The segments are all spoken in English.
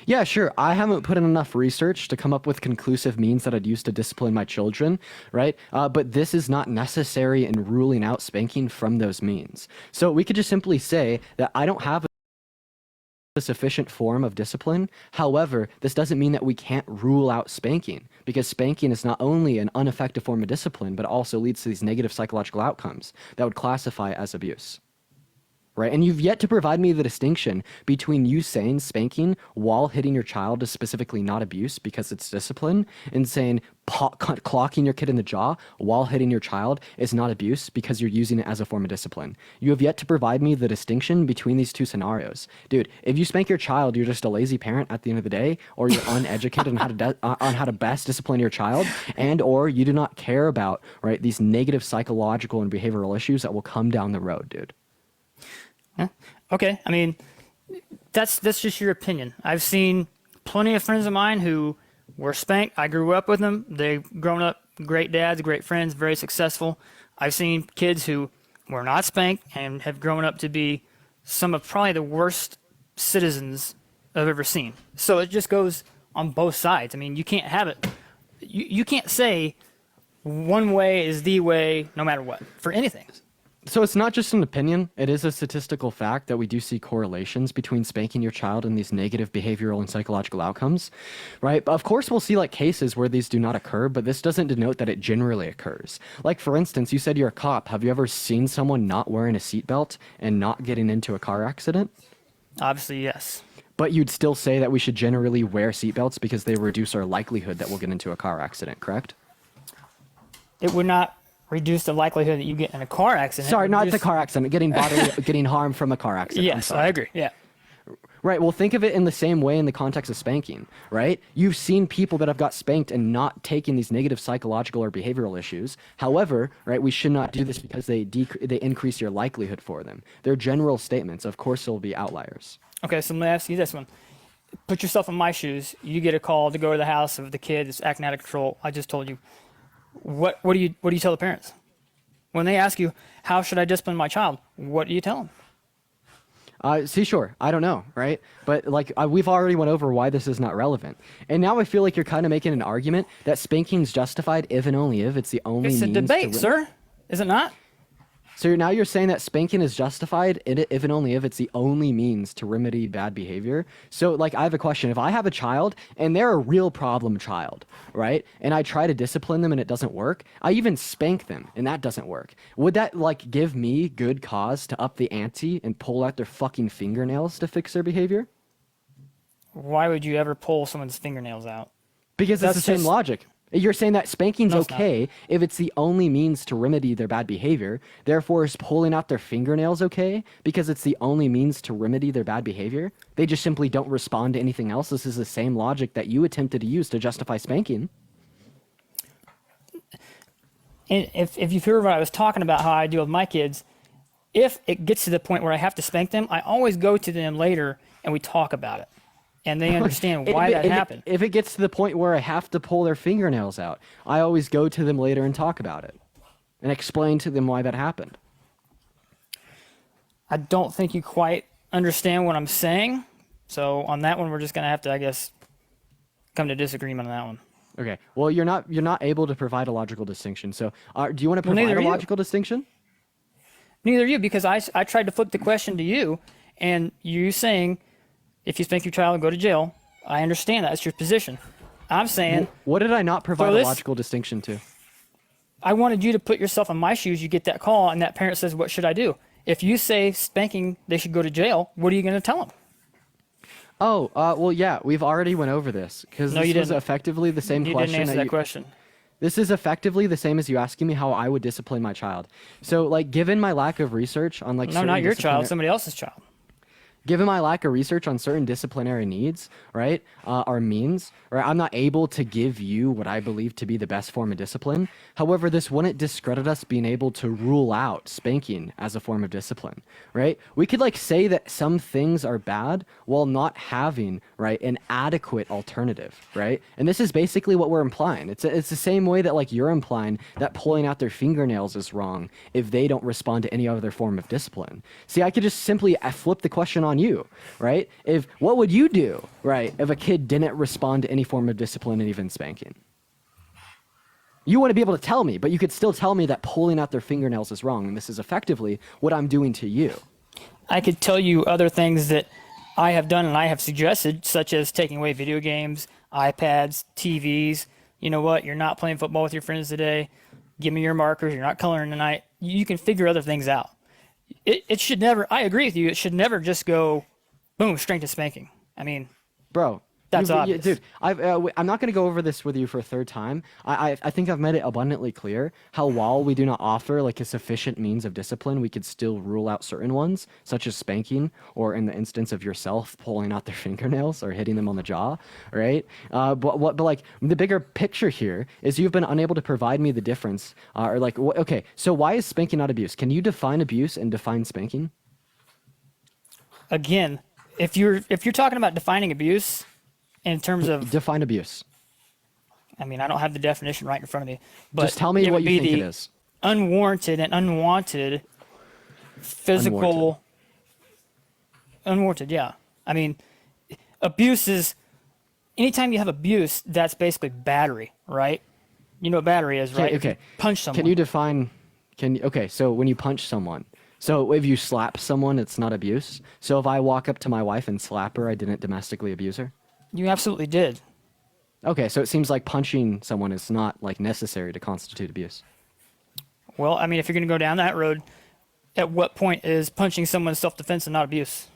Yeah, sure. I haven't put in enough research to come up with conclusive means that I'd use to discipline my children, right? But this is not necessary in ruling out spanking from those means. So we could just simply say that I don't have a sufficient form of discipline. However, this doesn't mean that we can't rule out spanking, because spanking is not only an ineffective form of discipline, but also leads to these negative psychological outcomes that would classify as abuse. Right? And you've yet to provide me the distinction between you saying spanking while hitting your child is specifically not abuse because it's discipline, and saying clocking your kid in the jaw while hitting your child is not abuse because you're using it as a form of discipline. You have yet to provide me the distinction between these two scenarios. Dude, if you spank your child, you're just a lazy parent at the end of the day, or you're uneducated on how to best discipline your child, and or you do not care about, right, these negative psychological and behavioral issues that will come down the road, dude. Okay, I mean, that's just your opinion. I've seen plenty of friends of mine who were spanked. I grew up with them. They've grown up great dads, great friends, very successful. I've seen kids who were not spanked and have grown up to be some of probably the worst citizens I've ever seen. So it just goes on both sides. I mean, you can't have it. You can't say one way is the way no matter what for anything. So it's not just an opinion. It is a statistical fact that we do see correlations between spanking your child and these negative behavioral and psychological outcomes, right? Of course, we'll see like cases where these do not occur, but this doesn't denote that it generally occurs. Like, for instance, you said you're a cop. Have you ever seen someone not wearing a seatbelt and not getting into a car accident? Obviously, yes. But you'd still say that we should generally wear seatbelts because they reduce our likelihood that we'll get into a car accident, correct? It would not reduce the likelihood that you get in a car accident. Sorry, not the car accident, getting harm from a car accident. Yes, I agree. Yeah. Right. Well, think of it in the same way in the context of spanking, right? You've seen people that have got spanked and not taken these negative psychological or behavioral issues. However, right, we should not do this because they increase your likelihood for them. They're general statements. Of course, there will be outliers. Okay, so let me ask you this one. Put yourself in my shoes. You get a call to go to the house of the kid that's acting out of control. I just told you. What do you tell the parents when they ask you, how should I discipline my child? What do you tell them? Sure, I don't know, right? But like we've already went over why this is not relevant, and now I feel like you're kind of making an argument that spanking's justified if and only if it's the only. It's a debate, sir. Is it not? So now you're saying that spanking is justified if and only if it's the only means to remedy bad behavior. So like I have a question. If I have a child and they're a real problem child, right? And I try to discipline them and it doesn't work. I even spank them and that doesn't work. Would that like give me good cause to up the ante and pull out their fucking fingernails to fix their behavior? Why would you ever pull someone's fingernails out? Because it's the same logic. You're saying that spanking's okay if it's the only means to remedy their bad behavior. Therefore, is pulling out their fingernails okay because it's the only means to remedy their bad behavior? They just simply don't respond to anything else. This is the same logic that you attempted to use to justify spanking. And if you've heard what I was talking about, how I deal with my kids, if it gets to the point where I have to spank them, I always go to them later and we talk about it. And they understand why that happened. If it gets to the point where I have to pull their fingernails out, I always go to them later and talk about it and explain to them why that happened. I don't think you quite understand what I'm saying. So on that one, we're just going to have to, I guess, come to disagreement on that one. Okay. Well, you're not able to provide a logical distinction. So do you want to provide a logical distinction? Neither you, because I tried to flip the question to you, and you saying, if you spank your child, go to jail. I understand that. That's your position. I'm saying... What did I not provide a logical distinction to? I wanted you to put yourself in my shoes. You get that call, and that parent says, what should I do? If you say spanking, they should go to jail, what are you going to tell them? Oh, well, yeah, we've already went over this. Because this is effectively the same question. You didn't answer that question. This is effectively the same as you asking me how I would discipline my child. So, like, given my lack of research on, like... No, not your child, somebody else's child. Given my lack of research on certain disciplinary needs, right, or means, right, I'm not able to give you what I believe to be the best form of discipline. However, this wouldn't discredit us being able to rule out spanking as a form of discipline, right? We could like say that some things are bad while not having, right, an adequate alternative, right? And this is basically what we're implying. It's the same way that like you're implying that pulling out their fingernails is wrong if they don't respond to any other form of discipline. See, I could just simply flip the question on you, right? What would you do, right, if a kid didn't respond to any form of discipline and even spanking? You want to be able to tell me, but you could still tell me that pulling out their fingernails is wrong, and this is effectively what I'm doing to you. I could tell you other things that I have done and I have suggested, such as taking away video games, iPads, TVs. You know what? You're not playing football with your friends today. Give me your markers. You're not coloring tonight. You can figure other things out. It should never, I agree with you, it should never just go, boom, straight to spanking. I mean, Bro, that's obvious. dude. I'm not going to go over this with you for a third time. I think I've made it abundantly clear how while we do not offer like a sufficient means of discipline, we could still rule out certain ones, such as spanking, or in the instance of yourself pulling out their fingernails or hitting them on the jaw, right? But like the bigger picture here is you've been unable to provide me the difference, okay. So why is spanking not abuse? Can you define abuse and define spanking? Again, if you're talking about defining abuse in terms of Define abuse. I mean, I don't have the definition right in front of me, but Just tell me it what would you be think the it is. unwarranted and unwanted physical. Unwarranted, yeah. I mean, abuse is anytime you have abuse, that's basically battery, right? You know what battery is, right? If you Okay. punch someone. Can you define? Okay, so when you punch someone, so if you slap someone, it's not abuse. So if I walk up to my wife and slap her, I didn't domestically abuse her. You absolutely did. Okay, so it seems like punching someone is not like necessary to constitute abuse. Well, I mean, if you're going to go down that road, at what point is punching someone self-defense and not abuse?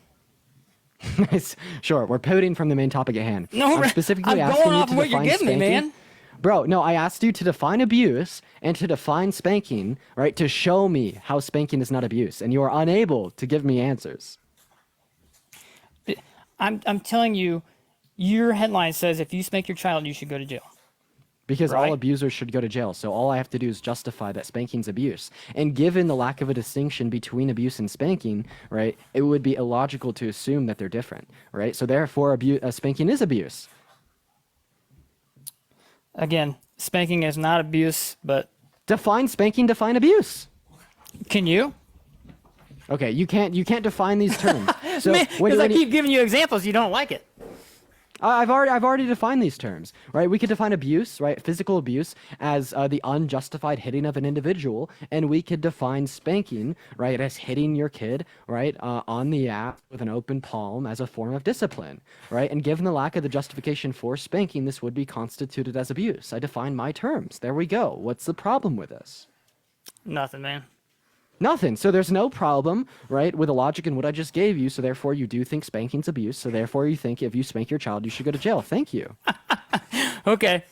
Sure, we're pivoting from the main topic at hand. No, I'm specifically I'm asking going you off to of what you're define giving me, spanking. man. Bro, no, I asked you to define abuse and to define spanking, right? To show me how spanking is not abuse, and you are unable to give me answers. I'm telling you, your headline says if you spank your child, you should go to jail. Because Right. all abusers should go to jail. So all I have to do is justify that spanking's abuse. And given the lack of a distinction between abuse and spanking, right, it would be illogical to assume that they're different, right? So therefore, spanking is abuse. Again, spanking is not abuse, but Define spanking, define abuse. can you? Okay, you can't define these terms. So Because I keep giving you examples, you don't like it. I've already defined these terms, right? We could define abuse, right, physical abuse, as the unjustified hitting of an individual, and we could define spanking, right, as hitting your kid, right, on the ass with an open palm as a form of discipline, right? And given the lack of the justification for spanking, this would be constituted as abuse. I define my terms. There we go. What's the problem with this? Nothing, man. Nothing. So there's no problem, right, with the logic in what I just gave you. So therefore, you do think spanking's abuse. So therefore, you think if you spank your child, you should go to jail. Thank you. Okay.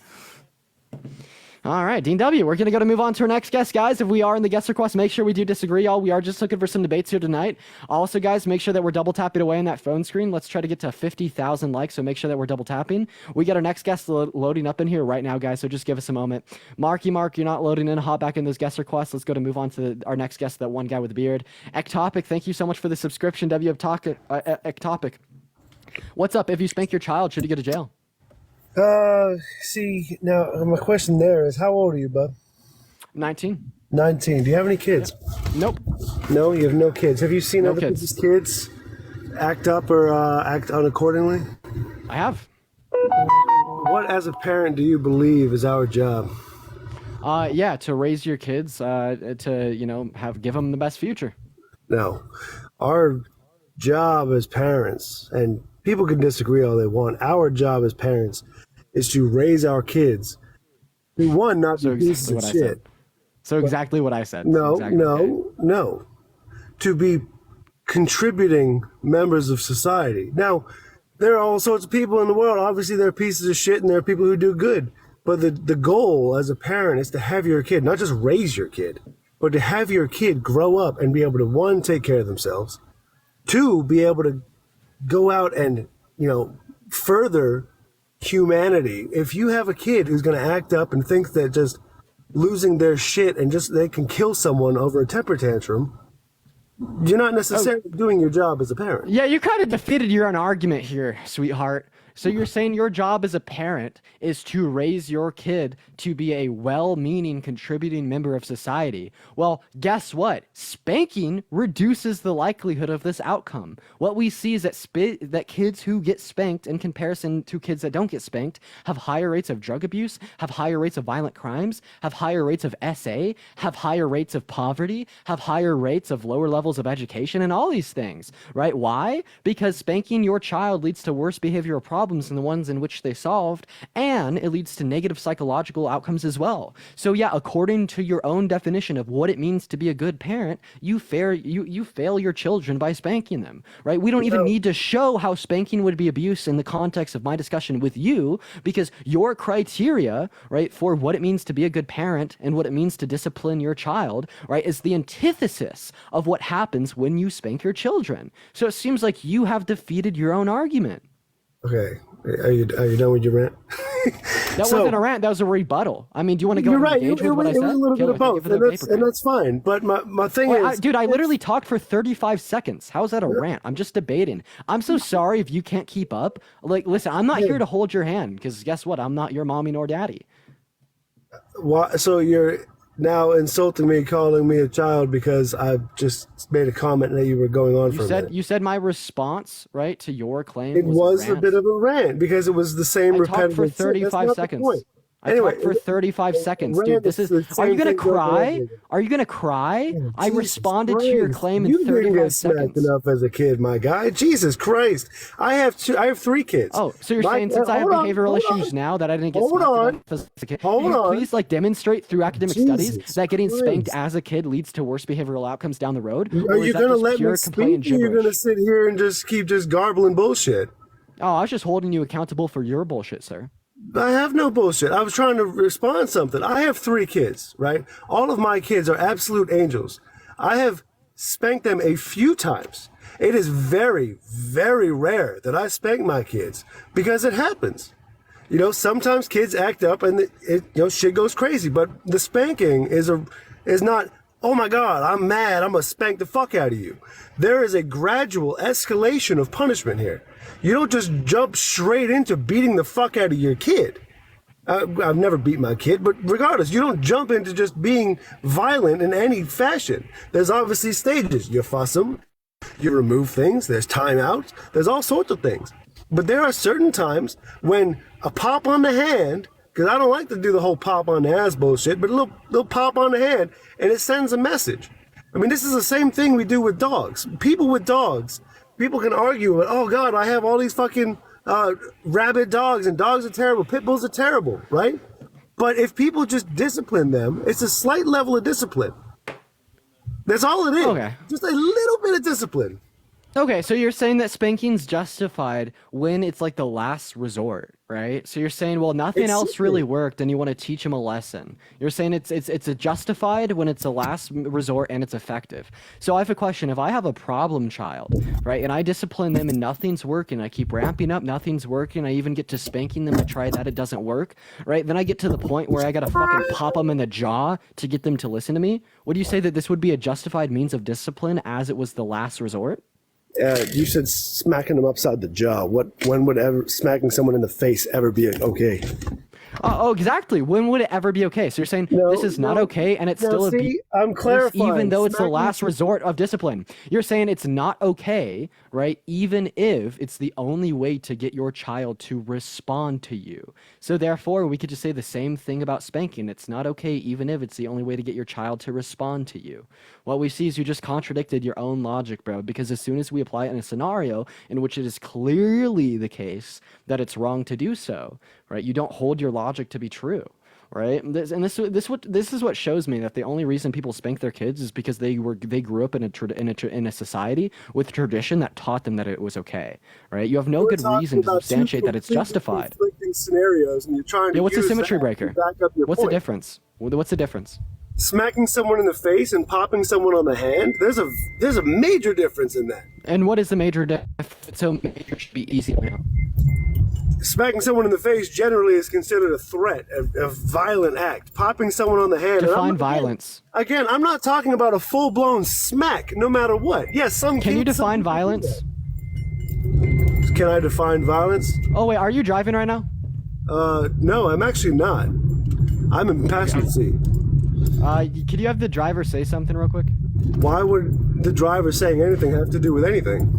All right, Dean W., we're going to move on to our next guest, guys. If we are in the guest request, make sure we do disagree, y'all. We are just looking for some debates here tonight. Also, guys, make sure that we're double tapping away on that phone screen. Let's try to get to 50,000 likes, so make sure that we're double tapping. We got our next guest loading up in here right now, guys, so just give us a moment. Mark, you're not loading in. Hop back in those guest requests. Let's go to move on to our next guest, that one guy with the beard. Ectopic, thank you so much for the subscription. Ectopic. What's up? If you spank your child, should you go to jail? See, now my question there is, how old are you, bud? 19. 19. Do you have any kids? Nope. No, you have no kids. Have you seen No other kids. people's kids act up or act unaccordingly? I have. What, as a parent, do you believe is our job? Yeah, to raise your kids, to, give them the best future. No. Our job as parents, and people can disagree all they want, our job as parents is to raise our kids to, one, not So be pieces exactly of what I shit. said. So exactly what I said. No, Exactly. no. To be contributing members of society. Now, there are all sorts of people in the world. Obviously, there are pieces of shit and there are people who do good. But the goal as a parent is to have your kid, not just raise your kid, but to have your kid grow up and be able to, one, take care of themselves, two, be able to go out and, further humanity. If you have a kid who's going to act up and think that just losing their shit and just they can kill someone over a temper tantrum, you're not necessarily doing your job as a parent. Yeah, you kind of defeated your own argument here, sweetheart. So you're saying your job as a parent is to raise your kid to be a well-meaning, contributing member of society. Well, guess what? Spanking reduces the likelihood of this outcome. What we see is that kids who get spanked in comparison to kids that don't get spanked have higher rates of drug abuse, have higher rates of violent crimes, have higher rates of SA, have higher rates of poverty, have higher rates of lower levels of education, and all these things, right? Why? Because spanking your child leads to worse behavioral problems than the ones in which they solved, and it leads to negative psychological outcomes as well. So yeah, according to your own definition of what it means to be a good parent, you fail your children by spanking them, right? We don't even need to show how spanking would be abuse in the context of my discussion with you, because your criteria, right, for what it means to be a good parent and what it means to discipline your child, right, is the antithesis of what happens when you spank your children. So it seems like you have defeated your own argument. Okay, are you done with your rant? That wasn't a rant. That was a rebuttal. I mean, do you want to go You're and right. engage It with what I was said? a little bit Kill of it. Thank you both, for the paper and cut. that's fine. But my thing Wait, is, dude, I literally talked for 35 seconds. How is that a rant? I'm just debating. I'm so sorry if you can't keep up. Like, listen, I'm not here to hold your hand because guess what? I'm not your mommy nor daddy. why, so you're now insulting me, calling me a child because I just made a comment that you were going on for a minute. You said my response, right, to your claim It was a rant. bit of a rant because it was the same I repetitive. talked for shit. That's 35 not the seconds. point. I Anyway, talked for 35 seconds, rant dude. This is is. the Are you same gonna thing over and cry? over again. Are you gonna cry? I Jesus responded to your Christ. claim in You didn't 35 get smacked seconds. enough as a kid, my guy. Jesus Christ! I have 3 kids. Oh, so you're My- saying since I have hold on, behavioral hold issues on. now that I didn't get Hold spanked on. enough as a kid, Hold can you on. please like demonstrate through academic studies Jesus that getting spanked Christ. as a kid leads to worse behavioral outcomes down the road? Are Or is you that gonna just let pure me complaint speak? Or you're gonna gibberish? sit here and just keep garbling bullshit? Oh, I was just holding you accountable for your bullshit, sir. I have no bullshit. I was trying to respond to something. I have 3 kids, right? All of my kids are absolute angels. I have spanked them a few times. It is very, very rare that I spank my kids because it happens. You know, sometimes kids act up and shit goes crazy. But the spanking is not, oh my God, I'm mad, I'm gonna spank the fuck out of you. There is a gradual escalation of punishment here. You don't just jump straight into beating the fuck out of your kid. I've never beat my kid, but regardless, you don't jump into just being violent in any fashion. There's obviously stages. You fuss them, you remove things, there's timeouts, there's all sorts of things. But there are certain times when a pop on the hand, because I don't like to do the whole pop on the ass bullshit, but a little pop on the hand, and it sends a message. I mean, this is the same thing we do with dogs. People with dogs, people can argue, oh God, I have all these fucking rabid dogs, and dogs are terrible, pit bulls are terrible, right? But if people just discipline them, it's a slight level of discipline. That's all it is. Okay. Just a little bit of discipline. Okay, so you're saying that spanking's justified when it's like the last resort, right? So you're saying, well, nothing It's else really simple. worked, and you want to teach them a lesson. You're saying it's a justified when it's a last resort and it's effective. So I have a question: if I have a problem child, right, and I discipline them and nothing's working, I keep ramping up, nothing's working, I even get to spanking them, I try that, it doesn't work, right? Then I get to the point where I gotta fucking pop them in the jaw to get them to listen to me. Would you say that this would be a justified means of discipline as it was the last resort? You said smacking them upside the jaw. When would ever smacking someone in the face ever be okay? Oh, exactly. When would it ever be okay? So you're saying this is not okay, and it's still see, I'm clarifying. even though it's the Smacking last resort of discipline. You're saying it's not okay, right? Even if it's the only way to get your child to respond to you. So therefore, we could just say the same thing about spanking. It's not okay, even if it's the only way to get your child to respond to you. What we see is you just contradicted your own logic, bro, because as soon as we apply it in a scenario in which it is clearly the case that it's wrong to do so, right? You don't hold your logic to be true, right? This is what shows me that the only reason people spank their kids is because they grew up in a society with tradition that taught them that it was okay, right? You have no good reason to substantiate that it's justified. Conflicting scenarios, and you're trying to Yeah, what's the use symmetry that breaker? to back up your What's the point. difference? What's the difference? Smacking someone in the face and popping someone on the hand. There's a major difference in that. And what is the major difference? So major should be easy now. smacking someone in the face generally is considered a threat, a violent act. Popping someone on the hand. Define violence. Again, I'm not talking about a full-blown smack, no matter what. Yes, Can you define violence? Can I define violence? Oh wait, are you driving right now? No, I'm actually not. I'm in passenger seat. Could you have the driver say something real quick? Why would the driver saying anything have to do with anything?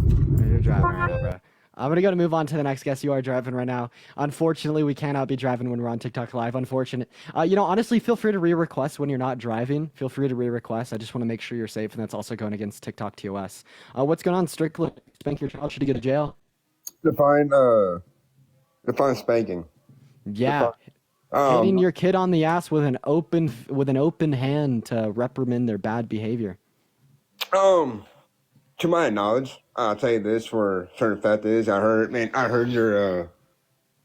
You're driving right now, bro. I'm gonna move on to the next guest. You are driving right now. Unfortunately, we cannot be driving when we're on TikTok Live. Unfortunate. Honestly, feel free to re-request when you're not driving. Feel free to re-request. I just want to make sure you're safe, and that's also going against TikTok TOS. What's going on, Strickland? Spank your child? Should he go to jail? Define spanking. Yeah. Hitting your kid on the ass with an open hand to reprimand their bad behavior. To my knowledge, I'll tell you this for certain fact is I heard your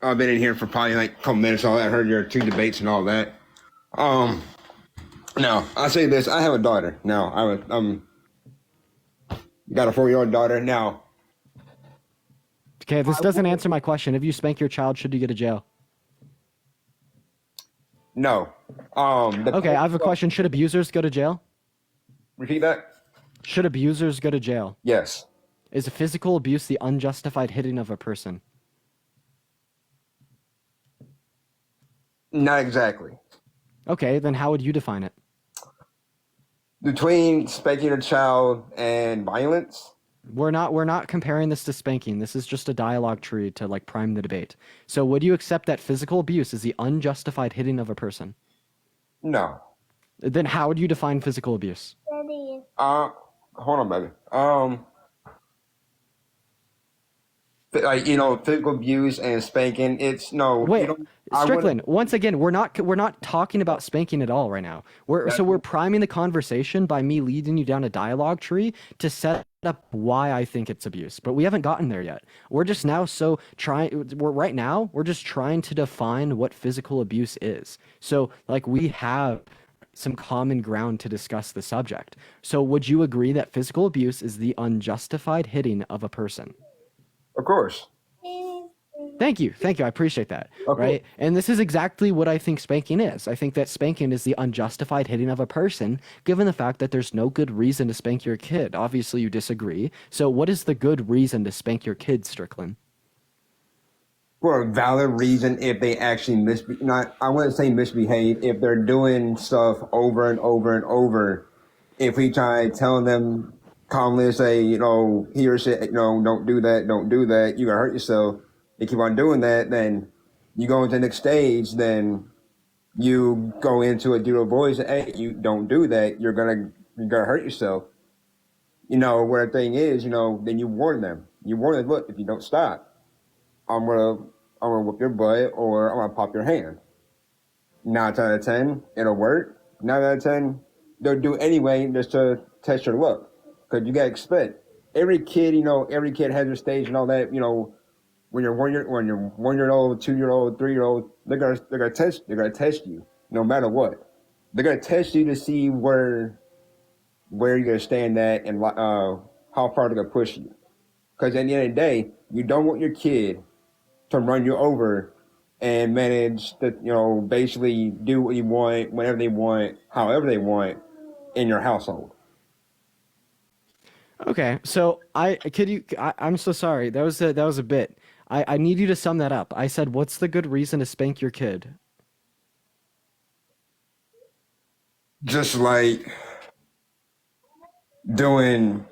I've been in here for probably like a couple minutes. I heard your 2 debates and all that. Now I'll say this: I have a daughter. Now I'm got a 4-year-old daughter now. Okay, this doesn't answer my question. If you spank your child, should you go to jail? No. Okay, I have a question. Should abusers go to jail? Repeat that. Should abusers go to jail? Yes. Is physical abuse the unjustified hitting of a person? Not exactly. Okay, then how would you define it? Between spanking a child and violence. We're not comparing this to spanking. This is just a dialogue tree to like prime the debate. So would you accept that physical abuse is the unjustified hitting of a person? No. Then how would you define physical abuse? Hold on, baby. Physical abuse and spanking. It's no. Wait, Strickland. Once again, we're not talking about spanking at all right now. We're priming the conversation by me leading you down a dialogue tree to set up why I think it's abuse. But we haven't gotten there yet. We're just now we're just trying to define what physical abuse is. So like we have some common ground to discuss the subject. So would you agree that physical abuse is the unjustified hitting of a person? Of course. Thank you. I appreciate that. Okay. Right? And this is exactly what I think spanking is. I think that spanking is the unjustified hitting of a person, given the fact that there's no good reason to spank your kid. Obviously, you disagree. So what is the good reason to spank your kid, Strickland? For a valid reason, if they actually I wouldn't say misbehave, if they're doing stuff over and over and over, if we try telling them calmly, say, he or she, don't do that, you're gonna hurt yourself. They keep on doing that, then you go into the next stage, then you go into a dual voice, hey, you don't do that, you're gonna hurt yourself. Where the thing is, then you warn them. You warn them, look, if you don't stop, I'm gonna whip your butt or I'm gonna pop your hand. 9 out of 10, it'll work. 9 out of 10, they'll do anyway just to test your luck. Cause you gotta expect every kid has their stage and all that. When you're 1-year-old, 2-year-old, 3-year-old, they're gonna test you no matter what. They're gonna test you to see where you're gonna stand at and how far they're gonna push you. Cause at the end of the day, you don't want your kid to run you over and manage to, basically do what you want, whenever they want, however they want in your household. Okay, so I'm so sorry. That was a bit. I need you to sum that up. I said, what's the good reason to spank your kid? Just like doing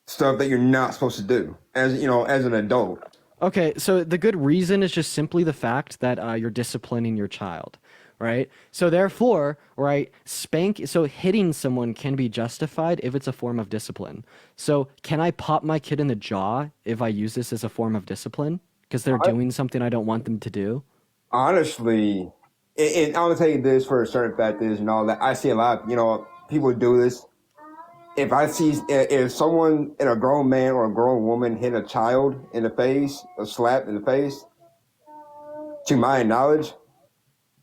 stuff that you're not supposed to do as an adult. Okay, so the good reason is just simply the fact that you're disciplining your child, right? So therefore, right, hitting someone can be justified if it's a form of discipline. So can I pop my kid in the jaw if I use this as a form of discipline? Because they're doing something I don't want them to do? Honestly, and I'm gonna tell you this for a certain fact is and all that. I see a lot, people do this. If someone, a grown man or a grown woman hit a child in the face, a slap in the face, to my knowledge,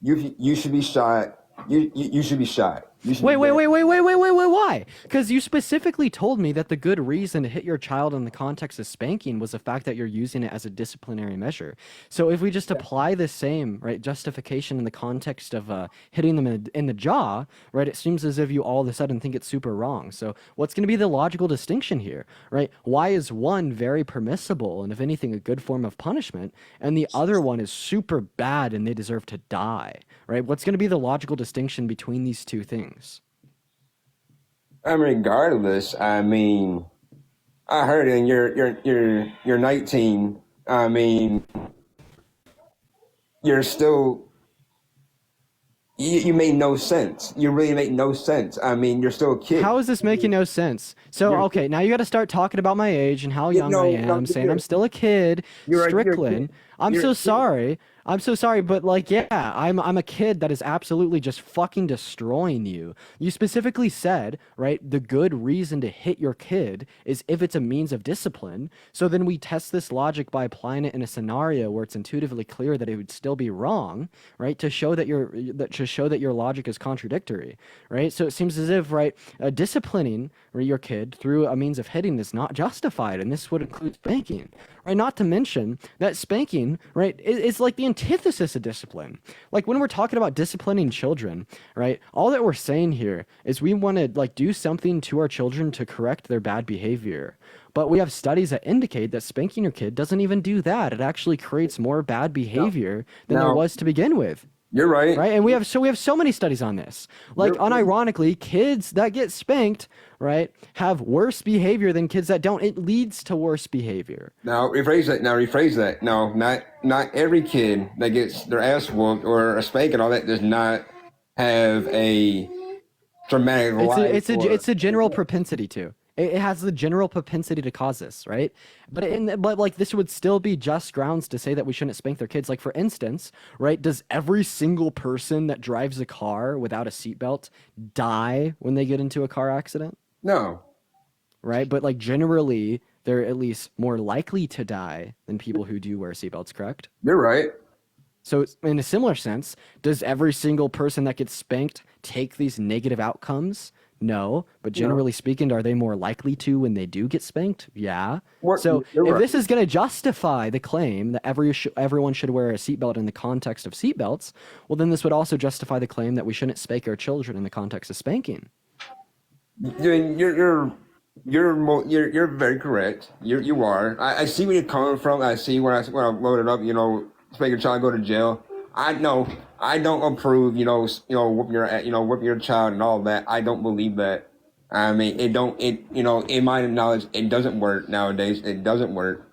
you should be shot. You should be shot. You should Wait, be wait, dead. wait, wait, wait, wait, wait, wait, why? Because you specifically told me that the good reason to hit your child in the context of spanking was the fact that you're using it as a disciplinary measure. So if we just apply the same, right, justification in the context of hitting them in the jaw, right, it seems as if you all of a sudden think it's super wrong. So what's going to be the logical distinction here, right? Why is one very permissible and, if anything, a good form of punishment, and the other one is super bad and they deserve to die, right? What's going to be the logical distinction between these two things? I mean, regardless, I mean, I heard it, and you're 19. I mean, you're still you make no sense. You really make no sense. I mean, you're still a kid. How is this making no sense? So, You're- okay, now you got to start talking about my age and how young no, I am, no, saying you're- I'm still a kid, you're a kid. Strickland. I'm You're so a kid. sorry. I'm so sorry, but like, yeah, I'm a kid that is absolutely just fucking destroying you. You specifically said, right, the good reason to hit your kid is if it's a means of discipline. So then we test this logic by applying it in a scenario where it's intuitively clear that it would still be wrong, right? To show that your logic is contradictory, right? So it seems as if, right, disciplining your kid through a means of hitting is not justified, and this would include spanking, right? Not to mention that spanking, right, is like the antithesis of discipline. Like when we're talking about disciplining children, right, all that we're saying here is we want to like do something to our children to correct their bad behavior. But we have studies that indicate that spanking your kid doesn't even do that. It actually creates more bad behavior than there No. was to begin with. You're right. Right, and we have so many studies on this. Like, unironically, kids that get spanked, right, have worse behavior than kids that don't. It leads to worse behavior. Now rephrase that. No, not every kid that gets their ass whooped or a spank and all that does not have a traumatic life. It's a general propensity to. It has the general propensity to cause this, right? But like this would still be just grounds to say that we shouldn't spank their kids. Like for instance, right? Does every single person that drives a car without a seatbelt die when they get into a car accident? No. Right? But like generally, they're at least more likely to die than people who do wear seatbelts, correct? You're right. So in a similar sense, does every single person that gets spanked take these negative outcomes? No, but generally speaking, are they more likely to when they do get spanked? Yeah. So You're if right. this is going to justify the claim that everyone should wear a seatbelt in the context of seatbelts, well, then this would also justify the claim that we shouldn't spank our children in the context of spanking. You're very correct. You are. I see where you're coming from. I see when I loaded up. Spank your child, go to jail. I know. I don't approve. Whooping your child and all that. I don't believe that. I mean, it don't. It in my knowledge, it doesn't work nowadays. It doesn't work.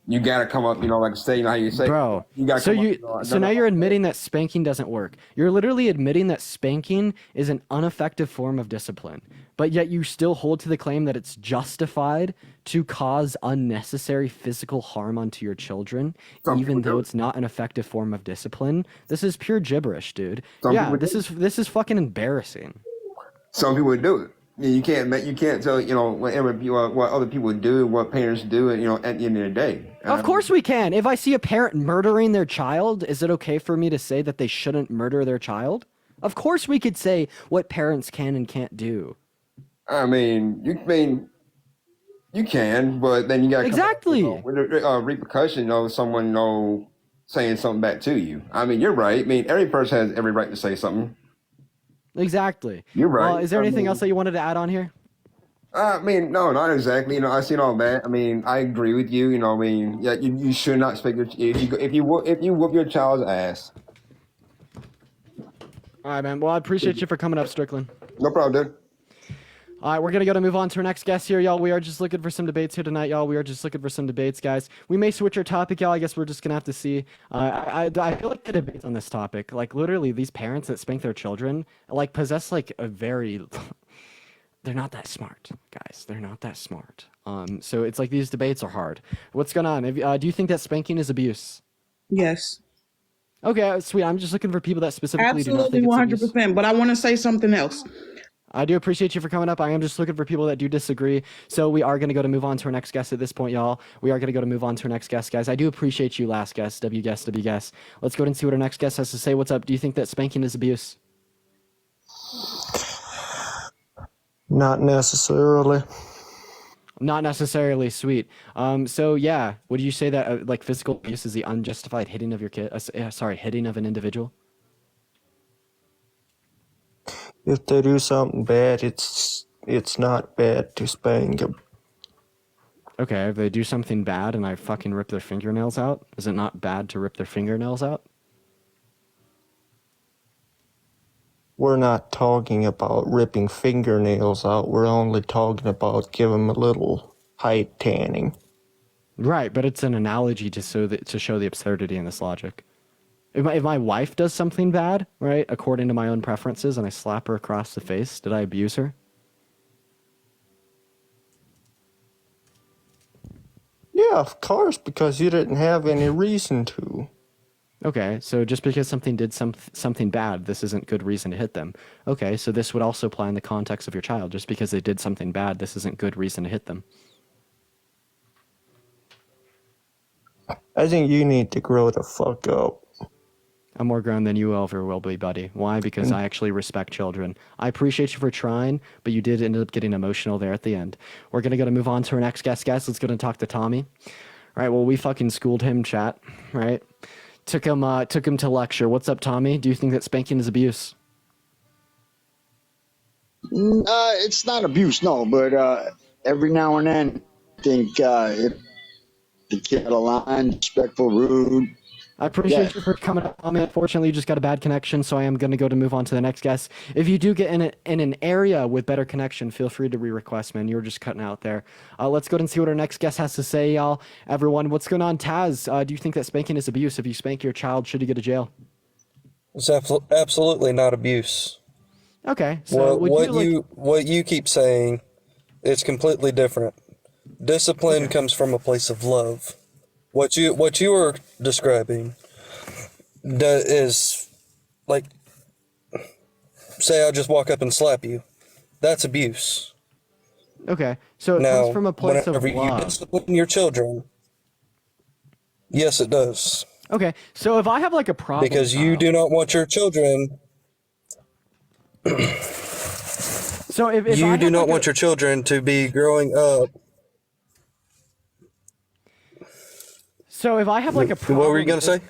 You gotta come up. Like say, how you say, Bro, You gotta so come up, so now you're admitting that spanking doesn't work. You're literally admitting that spanking is an ineffective form of discipline, but yet you still hold to the claim that it's justified to cause unnecessary physical harm onto your children, Some even people though do. it's not an effective form of discipline. This is pure gibberish, dude. Some Yeah, people this is fucking embarrassing. Some people do it. You can't tell what other people do, what parents do, at the end of the day. Of course we can. If I see a parent murdering their child, is it okay for me to say that they shouldn't murder their child? Of course we could say what parents can and can't do. I mean, you can, but then you got Exactly. with the repercussion of someone saying something back to you. I mean, you're right. I mean, every person has every right to say something. Exactly. You're right. Well, is there I anything mean- else that you wanted to add on here? I mean, no, not exactly. I seen all that. I mean, I agree with you. I mean, yeah, you should not speak if you whoop your child's ass. All right, man. Well, I appreciate you for coming up, Strickland. No problem, dude. All right, we're going to move on to our next guest here, y'all. We are just looking for some debates here tonight, y'all. We are just looking for some debates, guys. We may switch our topic, y'all. I guess we're just going to have to see. I feel like the debates on this topic, like literally these parents that spank their children, like possess like a very... They're not that smart, guys. They're not that smart. So it's like these debates are hard. What's going on? Do you think that spanking is abuse? Yes, Okay, sweet. I'm just looking for people that specifically do not absolutely, think it's abuse. 100%. But I want to say something else. I do appreciate you for coming up. I am just looking for people that do disagree. So we are going to move on to our next guest at this point, y'all. We are going to move on to our next guest, guys. I do appreciate you, last guest, W guest. Let's go ahead and see what our next guest has to say. What's up? Do you think that spanking is abuse? Not necessarily. Not necessarily sweet. So yeah, would you say that like physical abuse is the unjustified hitting of your kid? Hitting of an individual? If they do something bad, it's not bad to spank them. Okay, if they do something bad and I fucking rip their fingernails out, is it not bad to rip their fingernails out? We're not talking about ripping fingernails out. We're only talking about giving them a little height tanning. Right, but it's an analogy to show the absurdity in this logic. If my wife does something bad, right, according to my own preferences, and I slap her across the face, did I abuse her? Yeah, of course, because you didn't have any reason to. Okay, so just because something did something bad, this isn't good reason to hit them. Okay, so this would also apply in the context of your child. Just because they did something bad, this isn't good reason to hit them. I think you need to grow the fuck up. I'm more grown than you ever will be, buddy. Why? Because I actually respect children. I appreciate you for trying, but you did end up getting emotional there at the end. We're gonna move on to our next guest. Let's go and talk to Tommy. All right, well, we fucking schooled him, chat, right? Took him to lecture. What's up, Tommy? Do you think that spanking is abuse? It's not abuse, no, but every now and then, I think if the kid out of line, respectful, rude. I appreciate you for coming up, Tommy. Unfortunately, you just got a bad connection, so I am going to go to move on to the next guest. If you do get in an area with better connection, feel free to re-request, man. You were just cutting out there. Let's go and see what our next guest has to say, y'all. Everyone, what's going on? Taz, do you think that spanking is abuse? If you spank your child, should he go to jail? It's absolutely not abuse. Okay, so What you keep saying, it's completely different. Discipline comes from a place of love. What you are describing is like, say I just walk up and slap you. That's abuse. Okay, so it Now, comes from a place of whenever you love. discipline your children, yes, it does. Okay, so if I have like a problem, Because you do not want your children. so if I You have do not like want your children to be growing up. So if I have like a problem, What were you gonna say?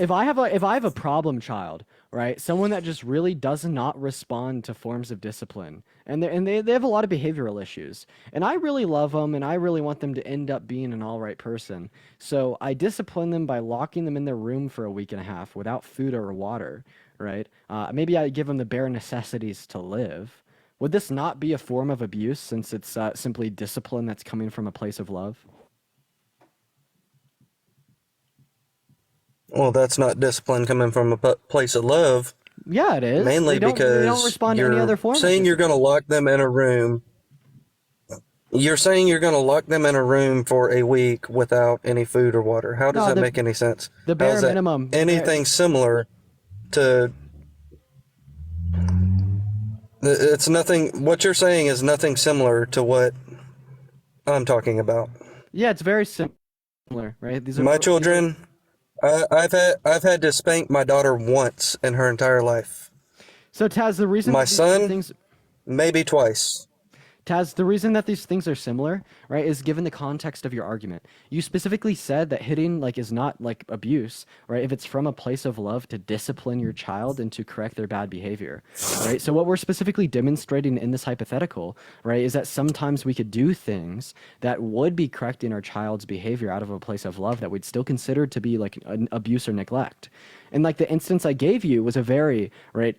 If I have a problem child, right? Someone that just really does not respond to forms of discipline, and they have a lot of behavioral issues, and I really love them, and I really want them to end up being an all right person. So I discipline them by locking them in their room for a week and a half without food or water, right? Maybe I give them the bare necessities to live. Would this not be a form of abuse since it's simply discipline that's coming from a place of love? Well, that's not discipline coming from a place of love. Yeah, it is. Mainly they don't because respond to any other form. you're saying you're going to lock them in a room. You're saying you're going to lock them in a room for a week without any food or water. How does that make any sense? The How bare is that minimum. anything similar to? It's nothing. What you're saying is nothing similar to what I'm talking about. Yeah, it's very similar, right? These are My children. I've had to spank my daughter once in her entire life. So Taz, the reason My that these son? things, Maybe twice. Taz, the reason that these things are similar, right, is given the context of your argument. You specifically said that hitting like is not like abuse, right? If it's from a place of love to discipline your child and to correct their bad behavior, right? So what we're specifically demonstrating in this hypothetical, right, is that sometimes we could do things that would be correcting our child's behavior out of a place of love that we'd still consider to be like an abuse or neglect. And like the instance I gave you was a very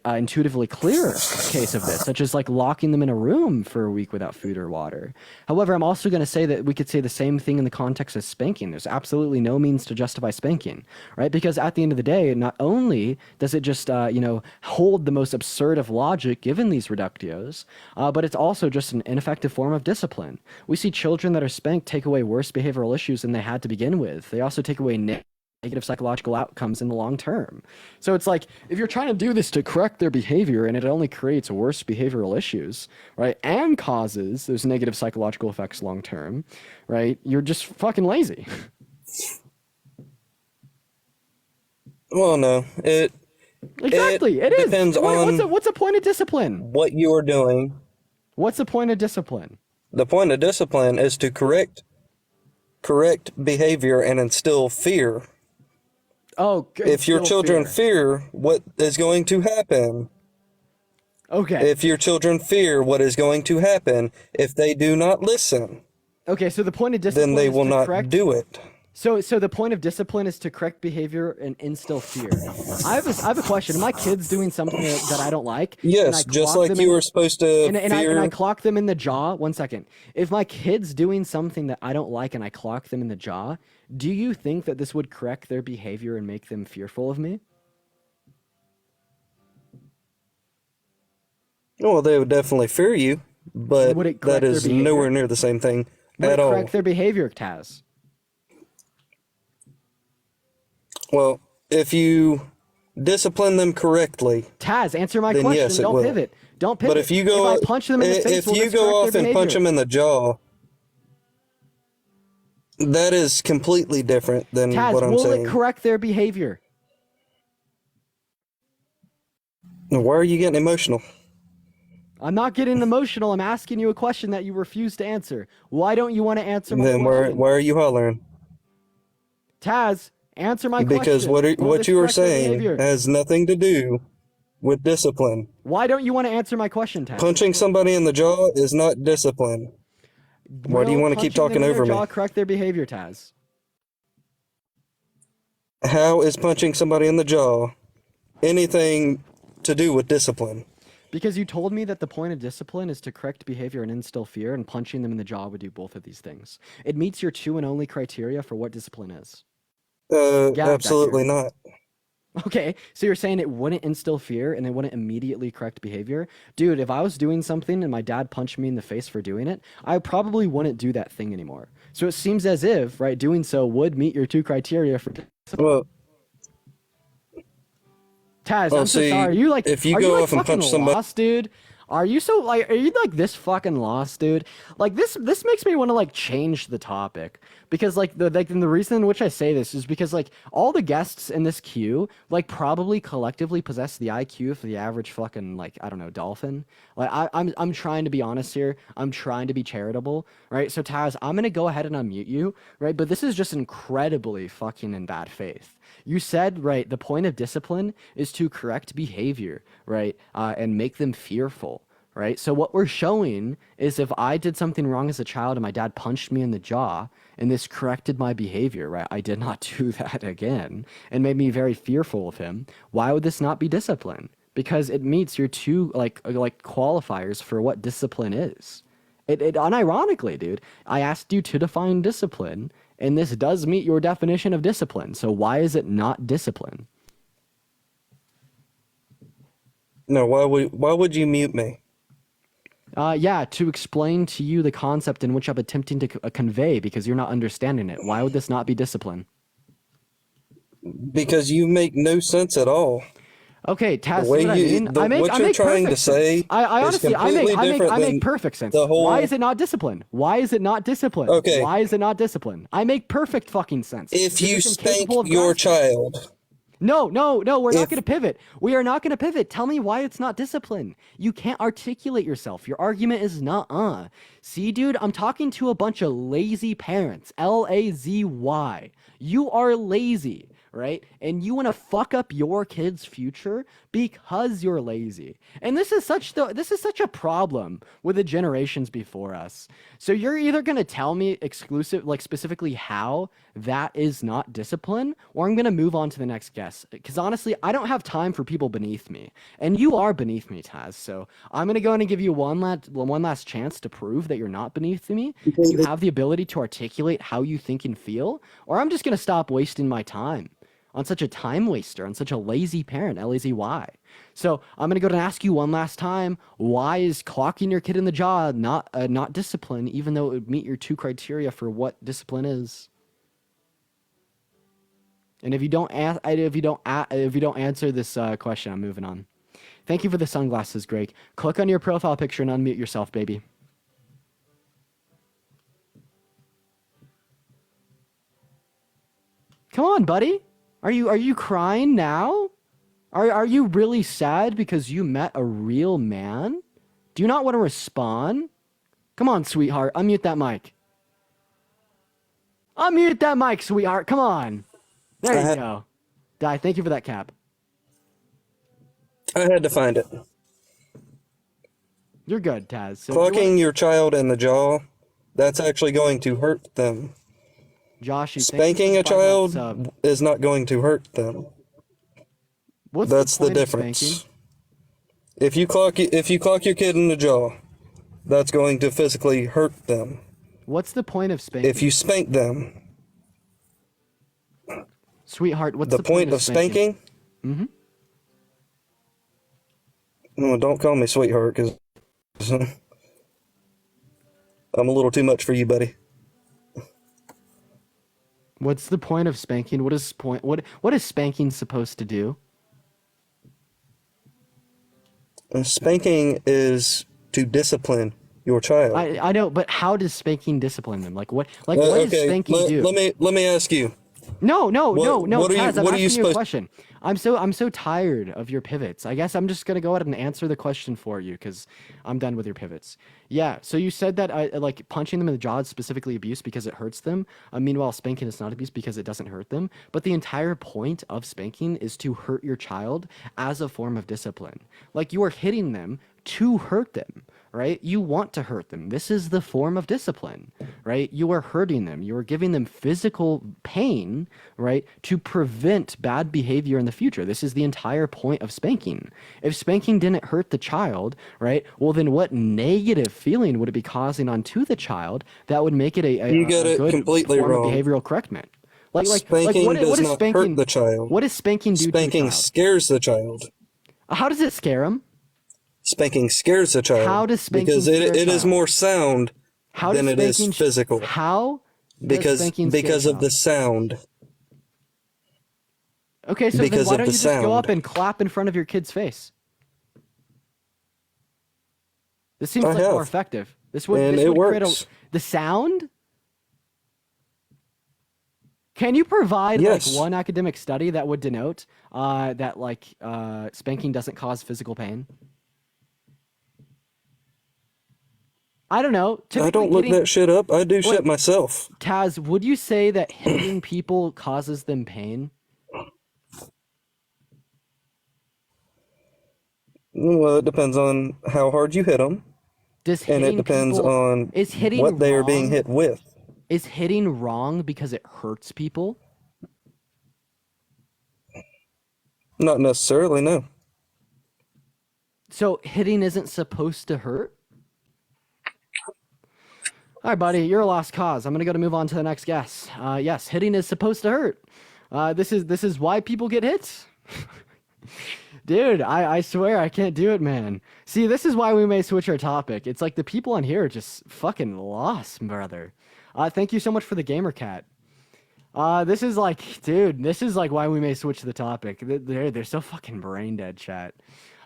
intuitively clear case of this, such as like locking them in a room for a week without food or water. However, I'm also going to say that we could say the same thing in the context of spanking. There's absolutely no means to justify spanking, right? Because at the end of the day, not only does it just hold the most absurd of logic given these reductios, but it's also just an ineffective form of discipline. We see children that are spanked take away worse behavioral issues than they had to begin with. They also take away negative psychological outcomes in the long term. So it's like, if you're trying to do this to correct their behavior and it only creates worse behavioral issues, right, and causes those negative psychological effects long term, right, you're just fucking lazy. Well, no. Exactly, it is. Depends on What's a point of discipline? what you are doing. What's the point of discipline? The point of discipline is to correct behavior and instill fear. Oh, If your instill children fear. fear what is going to happen, Okay. if your children fear what is going to happen, if they do not listen, Okay, so the point of discipline then they is will to not correct. do it. So the point of discipline is to correct behavior and instill fear. I have a question. Are my kids doing something that I don't like? and I Yes, just clock like them you in- were supposed to and fear. I clock them in the jaw. 1 second. If my kid's doing something that I don't like and I clock them in the jaw, do you think that this would correct their behavior and make them fearful of me? Well, they would definitely fear you, but Would it correct that their is behavior? nowhere near the same thing Would at it all. correct their behavior, Taz? Well, if you discipline them correctly, Taz, answer my then question. yes, it Don't will. pivot. Don't pivot. But if you go, I punch them in the face, if will you this go correct off their and punch behavior? them in the jaw, that is completely different than Taz, what I'm will saying. it correct their behavior? Why are you getting emotional? I'm not getting emotional. I'm asking you a question that you refuse to answer. Why don't you want to answer my Then question? why are you hollering? Taz, answer my Because question. Will what this you were correct their saying behavior? has nothing to do with discipline. Why don't you want to answer my question, Taz? Punching somebody in the jaw is not discipline. Why do you Will want to keep punching them talking in over their me? jaw correct their behavior, Taz? How is punching somebody in the jaw anything to do with discipline? Because you told me that the point of discipline is to correct behavior and instill fear, and punching them in the jaw would do both of these things. It meets your two and only criteria for what discipline is. Absolutely here. not. Okay, so you're saying it wouldn't instill fear and it wouldn't immediately correct behavior? Dude, if I was doing something and my dad punched me in the face for doing it, I probably wouldn't do that thing anymore. So it seems as if, right, doing so would meet your two criteria for discipline. Well, Taz, Oh, I'm so see, sorry. Are you like, if you are go you like off and fucking punch somebody- lost, dude? Are you so like, are you like this fucking lost, dude? Like this makes me want to like change the topic because like the reason in which I say this is because like all the guests in this queue like probably collectively possess the IQ for the average fucking like I don't know dolphin. Like I'm trying to be honest here. I'm trying to be charitable, right? So Taz, I'm gonna go ahead and unmute you, right? But this is just incredibly fucking in bad faith. You said, right, the point of discipline is to correct behavior, right, and make them fearful, right? So what we're showing is if I did something wrong as a child and my dad punched me in the jaw and this corrected my behavior, right, I did not do that again and made me very fearful of him, why would this not be discipline? Because it meets your two, like qualifiers for what discipline is. It unironically, dude, I asked you to define discipline, and this does meet your definition of discipline. So why is it not discipline? no. Why would you mute me? Yeah, to explain to you the concept in which I'm attempting to convey because you're not understanding it. Why would this not be discipline? Because you make no sense at all. Okay, Taz, The way see what I you- mean? the- I make, what I you're make trying perfect to say sense. I is honestly, completely different I make than perfect sense. the whole- Why is it not discipline? Why is it not discipline? Okay. Why is it not discipline? I make perfect fucking sense. If You're you just spank incapable of your grasping. child, No, we're not If- going to pivot. We are not going to pivot. Tell me why it's not discipline. You can't articulate yourself. Your argument is not. See, dude, I'm talking to a bunch of lazy parents. LAZY. You are lazy, right? And you want to fuck up your kid's future because you're lazy. And this is such a problem with the generations before us. So you're either going to tell me specifically how that is not discipline, or I'm going to move on to the next guest. Because honestly, I don't have time for people beneath me. And you are beneath me, Taz. So I'm going to go in and give you one last chance to prove that you're not beneath me. And you have the ability to articulate how you think and feel, or I'm just going to stop wasting my time on such a time waster, on such a lazy parent, LAZY. So I'm gonna go and ask you one last time: why is clocking your kid in the jaw not discipline, even though it would meet your two criteria for what discipline is? And if you don't answer this question, I'm moving on. Thank you for the sunglasses, Greg. Click on your profile picture and unmute yourself, baby. Come on, buddy. Are you crying now? Are you really sad because you met a real man? Do you not want to respond? Come on, sweetheart. Unmute that mic. Unmute that mic, sweetheart. Come on. There you go. Die. Thank you for that cap. I had to find it. You're good, Taz. So Clocking your child in the jaw, that's actually going to hurt them. Josh, you Spanking a thank you for the 5 month child sub. is not going to hurt them. What's That's the point of difference. spanking? If you clock your kid in the jaw, that's going to physically hurt them. What's the point of spanking? If you spank them, Sweetheart, what's the point of spanking? Mm-hmm. Well, don't call me sweetheart, because I'm a little too much for you, buddy. What's the point of spanking? What is spanking supposed to do? Spanking is to discipline your child. I know, but how does spanking discipline them? What does spanking do? Let me ask you. No, what are you- Taz, I'm what are you asking you a supposed- question. I'm so tired of your pivots. I guess I'm just gonna go ahead and answer the question for you because I'm done with your pivots. Yeah. So you said that like punching them in the jaw is specifically abuse because it hurts them. Meanwhile, spanking is not abuse because it doesn't hurt them. But the entire point of spanking is to hurt your child as a form of discipline. Like you are hitting them to hurt them, right? You want to hurt them. This is the form of discipline, right? You are hurting them. You are giving them physical pain, right? To prevent bad behavior in the future. This is the entire point of spanking. If spanking didn't hurt the child, right? Well, then what negative feeling would it be causing onto the child that would make it a You got it good completely form wrong. of behavioral correctment? Spanking what does is not spanking? hurt the child. What does spanking do to Spanking a child? scares the child. How does it scare him? Spanking scares the child. How does spanking because scare a it is child? more sound How than does it is spanking physical. How? does Because spanking scare a because of child? the sound. Okay, so then because why of don't the you just go up sound. and clap in front of your kid's face? This seems I like more have. effective. This And this it would create works. the sound. Can you provide Yes. like one academic study that would denote that spanking doesn't cause physical pain? I don't know. I Typically don't look hitting- that shit up. I do shit Wait. myself. Taz, would you say that hitting people causes them pain? Well, it depends on how hard you hit them, Does and hitting it depends people, on is hitting what they are being wrong? hit with. Is hitting wrong because it hurts people? Not necessarily, no. So hitting isn't supposed to hurt? All right, buddy, you're a lost cause. I'm gonna move on to the next guest. Yes, hitting is supposed to hurt. This is why people get hit. Dude, I swear I can't do it, man. See, this is why we may switch our topic. It's like the people on here are just fucking lost, brother. Thank you so much for the gamer cat. This is like, dude, this is like why we may switch the topic. They're so fucking brain dead, chat.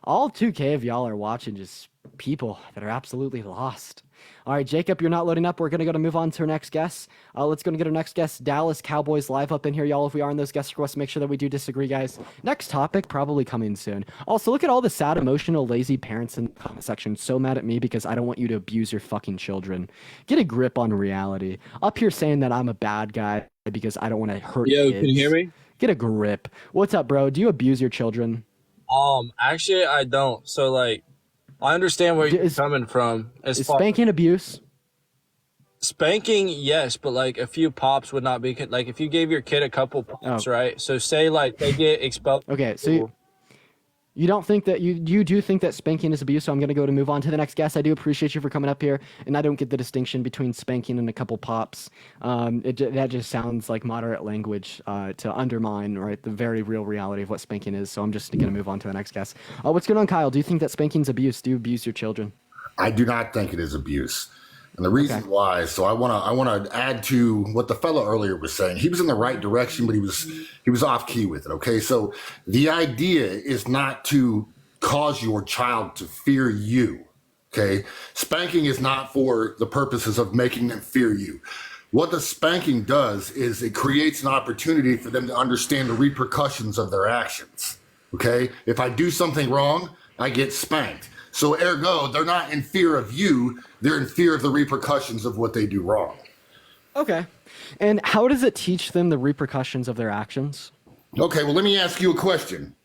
All 2K of y'all are watching just people that are absolutely lost. All right, Jacob, you're not loading up. We're going to move on to our next guest. Let's go and get our next guest, Dallas Cowboys live up in here, y'all. If we are in those guest requests, make sure that we do disagree, guys. Next topic, probably coming soon. Also, look at all the sad, emotional, lazy parents in the comment section so mad at me because I don't want you to abuse your fucking children. Get a grip on reality. Up here saying that I'm a bad guy because I don't want to hurt Yo, kids. can you hear me? Get a grip. What's up, bro? Do you abuse your children? Actually, I don't. So, like, I understand where you're Is- coming from. As Is far spanking abuse? spanking, yes, but like a few pops would not be like if you gave your kid a couple pops, Oh. right? So say like they get expelled. Okay, so you don't think that you do think that spanking is abuse, so I'm gonna move on to the next guest. I do appreciate you for coming up here, and I don't get the distinction between spanking and a couple pops. That just sounds like moderate language to undermine right the very real reality of what spanking is. So I'm just gonna move on to the next guest. What's going on, Kyle? Do you think that spanking's abuse? Do you abuse your children? I do not think it is abuse. And the reason why, so I want to add to what the fellow earlier was saying. He was in the right direction, but he was off key with it. Okay, so the idea is not to cause your child to fear you. Okay, spanking is not for the purposes of making them fear you. What the spanking does is it creates an opportunity for them to understand the repercussions of their actions. Okay, if I do something wrong, I get spanked. So ergo, they're not in fear of you. They're in fear of the repercussions of what they do wrong. Okay. And how does it teach them the repercussions of their actions? Okay, well, let me ask you a question.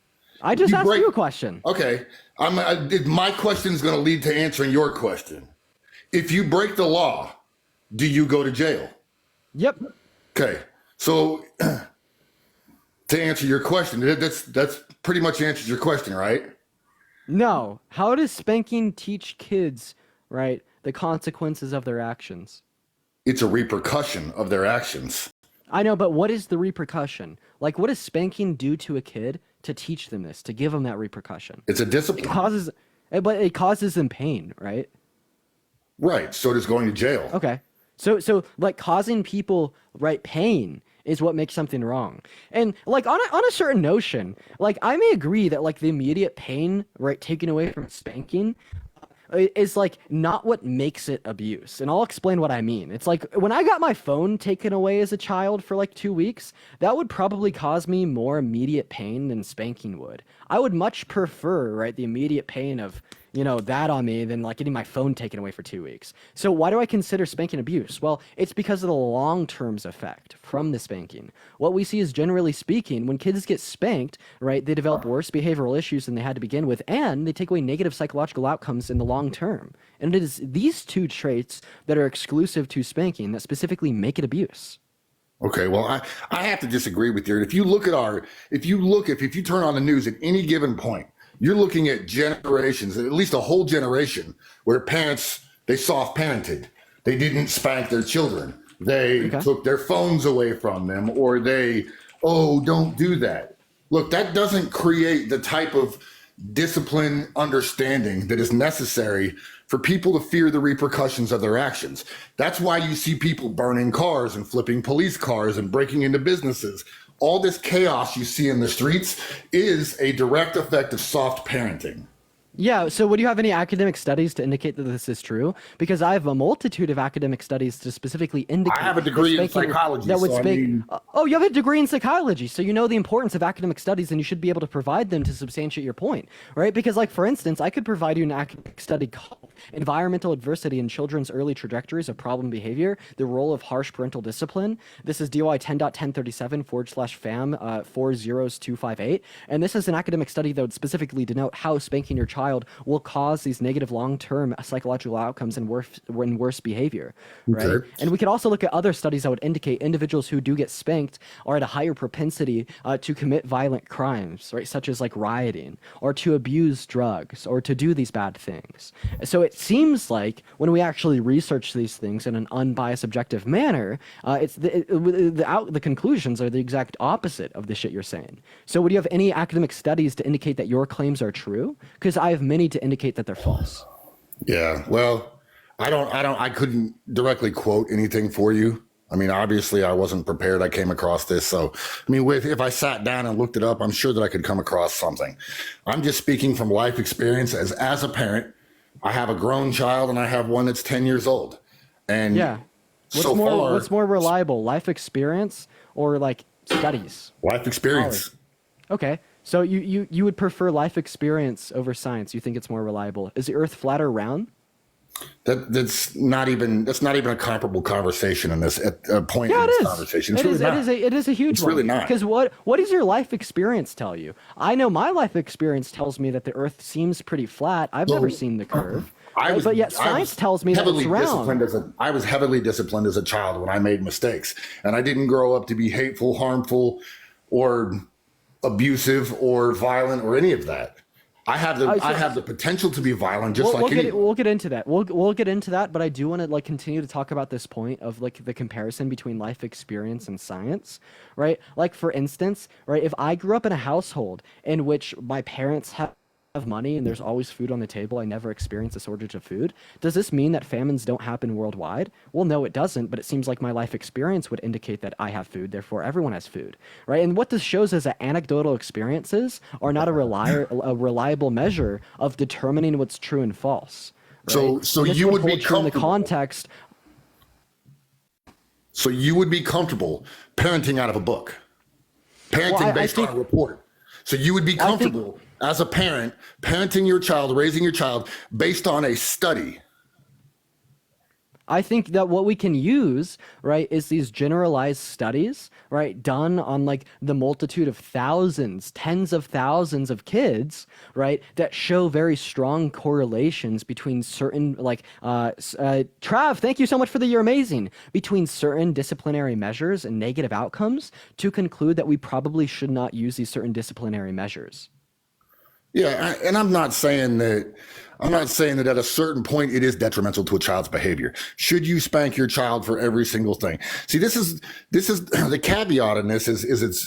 I just asked break- you a question. Okay, my question is going to lead to answering your question. If you break the law, do you go to jail? Yep. Okay, so to answer your question, that's pretty much answers your question, right? No. How does spanking teach kids, right, the consequences of their actions? It's a repercussion of their actions. I know, but what is the repercussion? Like, what does spanking do to a kid to teach them this, to give them that repercussion? It's a discipline. But it causes them pain, right? Right. So does going to jail. Okay. So like causing people, right, pain is what makes something wrong. And like on a certain notion, like I may agree that like the immediate pain, right, taken away from spanking is like not what makes it abuse. And I'll explain what I mean. It's like when I got my phone taken away as a child for like 2 weeks, that would probably cause me more immediate pain than spanking would. I would much prefer, right, the immediate pain of, you know, that on me than like getting my phone taken away for 2 weeks. So why do I consider spanking abuse? Well, it's because of the long-term effect from the spanking. What we see is, generally speaking, when kids get spanked, right, they develop worse behavioral issues than they had to begin with, and they take away negative psychological outcomes in the long term. And it is these two traits that are exclusive to spanking that specifically make it abuse. Okay, well, I have to disagree with you. If you turn on the news at any given point, you're looking at generations, at least a whole generation, where parents, they soft parented. They didn't spank their children. They took their phones away from them, or don't do that. Look, that doesn't create the type of discipline understanding that is necessary for people to fear the repercussions of their actions. That's why you see people burning cars and flipping police cars and breaking into businesses. All this chaos you see in the streets is a direct effect of soft parenting. Yeah, so would you have any academic studies to indicate that this is true? Because I have a multitude of academic studies to specifically indicate. I have a degree in psychology. Oh, you have a degree in psychology, so you know the importance of academic studies, and you should be able to provide them to substantiate your point, right? Because, like, for instance, I could provide you an academic study called Environmental Adversity in Children's Early Trajectories of Problem Behavior, the Role of Harsh Parental Discipline. This is DOI 10.1037/FAM 40258, and this is an academic study that would specifically denote how spanking your child will cause these negative long-term psychological outcomes and worse behavior, right? Okay. And we could also look at other studies that would indicate individuals who do get spanked are at a higher propensity to commit violent crimes, right? Such as like rioting, or to abuse drugs, or to do these bad things. So it seems like when we actually research these things in an unbiased, objective manner, the conclusions are the exact opposite of the shit you're saying. So would you have any academic studies to indicate that your claims are true? Because I have many to indicate that they're false. Yeah, well, I couldn't directly quote anything for you. I mean, obviously I wasn't prepared. I came across this. So, I mean, if I sat down and looked it up, I'm sure that I could come across something. I'm just speaking from life experience as a parent. I have a grown child and I have one that's 10 years old. And yeah. What's more reliable, life experience or like studies? Life experience. Okay. So you would prefer life experience over science. You think it's more reliable. Is the Earth flat or round? That's not even a comparable conversation in this point in this conversation. It is a huge one. It's really not. Because what does your life experience tell you? I know my life experience tells me that the Earth seems pretty flat. I've never seen the curve. But yet science tells me that it's round. I was heavily disciplined as a child when I made mistakes. And I didn't grow up to be hateful, harmful, or abusive or violent or any of that. I have the potential to be violent, we'll get into that. We'll get into that, but I do want to like continue to talk about this point of like the comparison between life experience and science, right? Like for instance, right, if I grew up in a household in which my parents have money and there's always food on the table, I never experience a shortage of food. Does this mean that famines don't happen worldwide? Well, no, it doesn't, but it seems like my life experience would indicate that I have food, therefore everyone has food, right? And what this shows is that anecdotal experiences are not a reliable measure of determining what's true and false. Right? So you would be comfortable in the context. So you would be comfortable parenting out of a book, parenting based on a report. So you would be comfortable as a parent, parenting your child, raising your child based on a study. I think that what we can use, right, is these generalized studies, right, done on like the multitude of thousands, tens of thousands of kids, right, that show very strong correlations between certain, like, Trav, thank you so much for the You're Amazing, between certain disciplinary measures and negative outcomes to conclude that we probably should not use these certain disciplinary measures. Yeah, and I'm not saying that at a certain point it is detrimental to a child's behavior. Should you spank your child for every single thing? See, this is the caveat in this is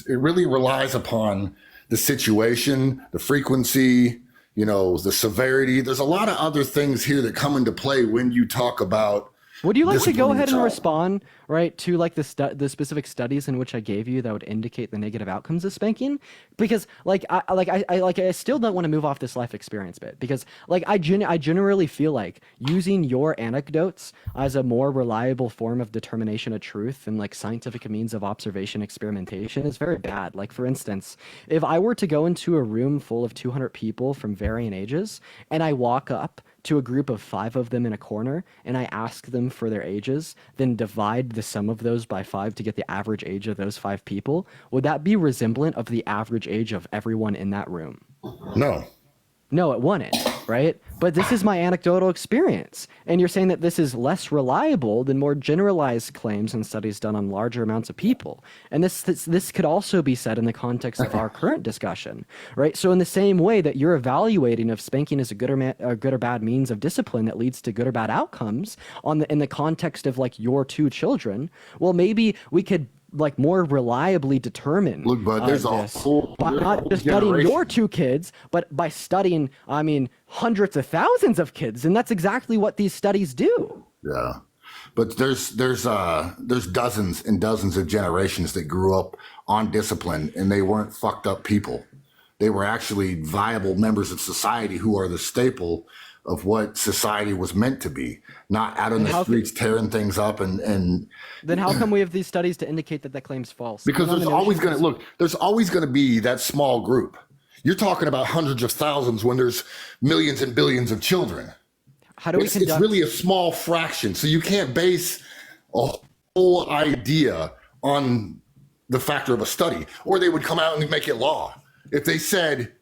it really relies upon the situation, the frequency, the severity. There's a lot of other things here that come into play when you talk about. Would you like to go disciplining ahead your and child. respond, right, to like the specific studies in which I gave you that would indicate the negative outcomes of spanking? Because I still don't want to move off this life experience bit because I generally feel like using your anecdotes as a more reliable form of determination of truth and like scientific means of observation experimentation is very bad. Like for instance, if I were to go into a room full of 200 people from varying ages and I walk up to a group of 5 of them in a corner and I ask them for their ages, then divide the sum of those by 5 to get the average age of those 5 people, would that be resemblant of the average age of everyone in that room? No. No, it wouldn't, right? But this is my anecdotal experience. And you're saying that this is less reliable than more generalized claims and studies done on larger amounts of people. And this could also be said in the context of our current discussion, right? So in the same way that you're evaluating if spanking is a good or bad means of discipline that leads to good or bad outcomes in the context of like your 2 children, well, maybe we could like more reliably determine Look, bud, there's a this whole by not just studying generation. your 2 kids, but by studying, hundreds of thousands of kids, and that's exactly what these studies do. Yeah, but there's dozens and dozens of generations that grew up on discipline, and they weren't fucked up people. They were actually viable members of society who are the staple of what society was meant to be, not out on the streets tearing things up and Then how come we have these studies to indicate that claim's false? because And on there's the always notion- going to there's always going to be that small group. You're talking about hundreds of thousands when there's millions and billions of children. How do we It's conduct? really a small fraction. So you can't base a whole idea on the factor of a study, or they would come out and make it law. If they said,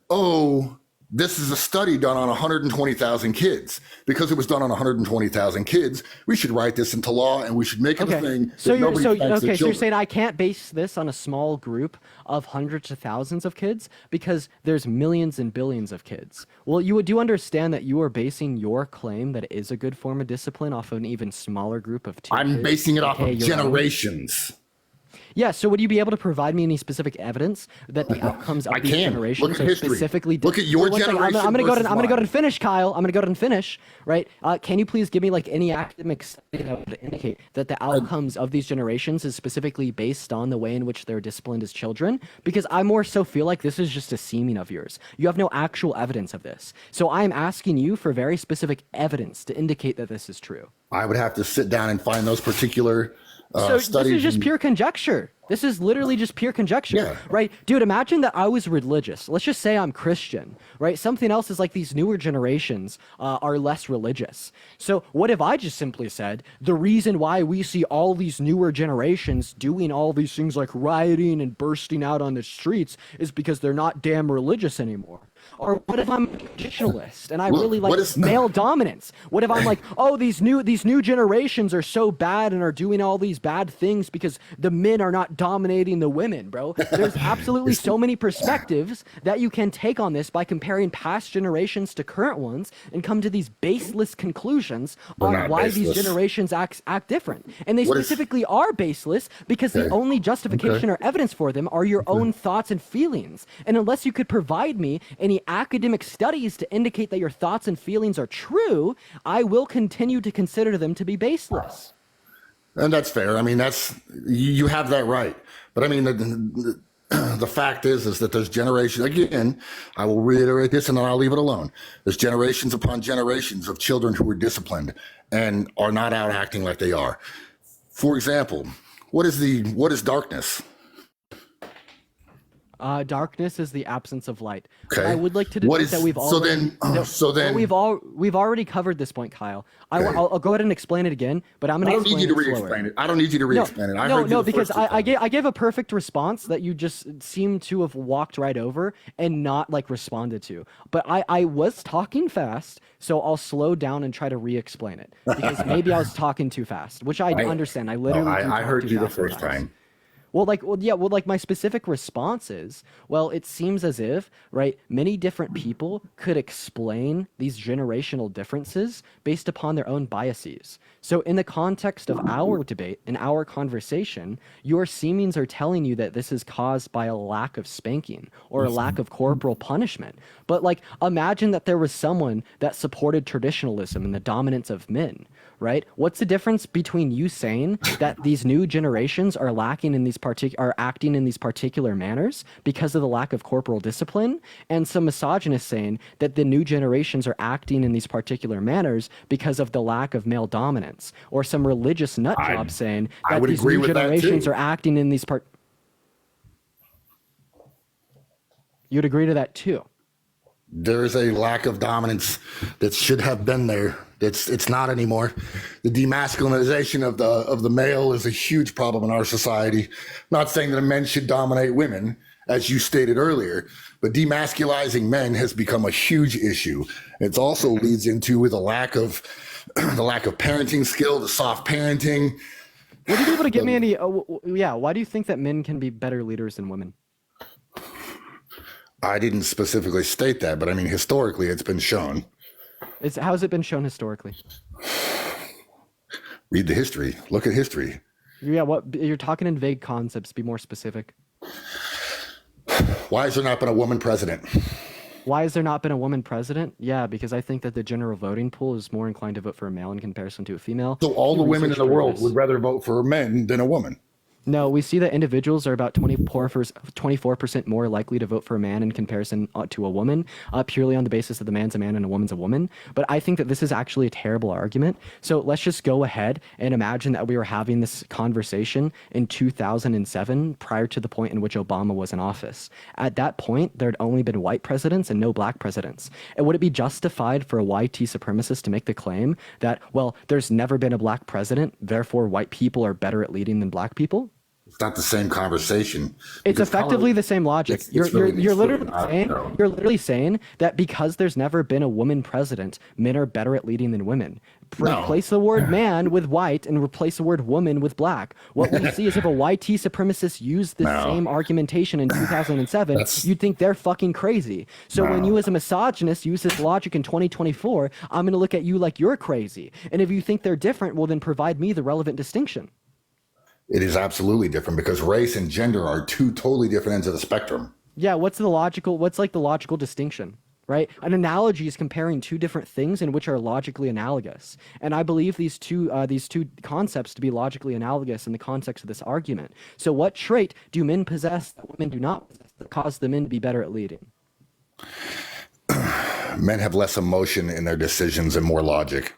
oh, this is a study done on 120,000 kids, because it was done on 120,000 kids, we should write this into law and we should make it a thing. So that you're nobody so spanks their okay. So you're children. saying I can't base this on a small group of hundreds of thousands of kids because there's millions and billions of kids. Well, you do understand that you are basing your claim that it is a good form of discipline off of an even smaller group of 2 I'm kids, basing it off aka of your own? generations. Yeah, so would you be able to provide me any specific evidence that the outcomes of I these can. generations Look at are history. specifically Look at your Wait, one second. generation I'm gonna go versus to mine. and finish, Kyle. I'm gonna go and finish, right? Can you please give me like any academic study that would indicate that the outcomes of these generations is specifically based on the way in which they're disciplined as children? Because I more so feel like this is just a seeming of yours. You have no actual evidence of this. So I'm asking you for very specific evidence to indicate that this is true. I would have to sit down and find those particular So this studies. is just and- pure conjecture. This is literally just pure conjecture, Yeah. right? Dude, imagine that I was religious. Let's just say I'm Christian, right? Something else is like these newer generations are less religious. So what if I just simply said, the reason why we see all these newer generations doing all these things like rioting and bursting out on the streets is because they're not damn religious anymore? Or what if I'm a traditionalist and I Look, really like what is- male dominance? What if I'm like, oh, these new generations are so bad and are doing all these bad things because the men are not dominating the women, bro? There's absolutely so many perspectives that you can take on this by comparing past generations to current ones and come to these baseless conclusions on not why these baseless. generations act different. And they What is- specifically are baseless because the Okay. only justification or evidence for them are your own thoughts and feelings. And unless you could provide me any academic studies to indicate that your thoughts and feelings are true, I will continue to consider them to be baseless. And that's fair. I mean, you have that right. But I mean, the fact is that there's generations. Again, I will reiterate this, and then I'll leave it alone. There's generations upon generations of children who are disciplined and are not out acting like they are. For example, what is darkness? Darkness is the absence of light. Okay. But I would like to What denote is that we've so already then? So then we've already covered this point, Kyle. Okay. I'll go ahead and explain it again, but I'm I going to don't need explain you to it slower. re-explain it. I don't need you to re-explain it. I heard you No, the because first two I times. gave a perfect response that you just seem to have walked right over and not like responded to. But I was talking fast, so I'll slow down and try to re-explain it because maybe I was talking too fast, which I understand. I literally do I talk heard too you the fast first sometimes. time. Well, my specific response is, well, it seems as if, right, many different people could explain these generational differences based upon their own biases. So, in the context of our debate and our conversation, your seemings are telling you that this is caused by a lack of spanking or a lack of corporal punishment. But, like, imagine that there was someone that supported traditionalism and the dominance of men, right? What's the difference between you saying that these new generations are lacking in these are acting in these particular manners because of the lack of corporal discipline, and some misogynists saying that the new generations are acting in these particular manners because of the lack of male dominance, or some religious nut job saying I that would these agree new with that generations too. are acting in these You'd agree to that too. There is a lack of dominance that should have been there. It's not anymore. The demasculinization of the male is a huge problem in our society. Not saying that men should dominate women, as you stated earlier, but demasculizing men has become a huge issue. It also leads into the lack of parenting skill, the soft parenting. Would you be able to give me any? Why do you think that men can be better leaders than women? I didn't specifically state that, but I mean historically, it's been shown. How has it been shown historically? Read the history. Look at history. Yeah, what you're talking in vague concepts. Be more specific. Why has there not been a woman president? Why has there not been a woman president? Yeah, because I think that the general voting pool is more inclined to vote for a male in comparison to a female. So all the women in the world Research would rather vote for men than a woman. No, we see that individuals are about 24% more likely to vote for a man in comparison to a woman, purely on the basis that the man's a man and a woman's a woman. But I think that this is actually a terrible argument. So let's just go ahead and imagine that we were having this conversation in 2007, prior to the point in which Obama was in office. At that point, there had only been white presidents and no black presidents. And would it be justified for a YT supremacist to make the claim that, well, there's never been a black president, therefore white people are better at leading than black people? It's not the same conversation. It's Because effectively color- the same logic. it's You're really- you're literally saying that because there's never been a woman president, men are better at leading than women. No. Replace the word man with white and replace the word woman with black. What we see is if a YT supremacist used the No. same argumentation in 2007, That's- you'd think they're fucking crazy. So when No. you as a misogynist use this logic in 2024, I'm going to look at you like you're crazy. And if you think they're different, well then provide me the relevant distinction. It is absolutely different because race and gender are two totally different ends of the spectrum. Yeah, what's like the logical distinction, right? An analogy is comparing two different things in which are logically analogous. And I believe these two concepts to be logically analogous in the context of this argument. So what trait do men possess that women do not possess that cause the men to be better at leading? Men have less emotion in their decisions and more logic.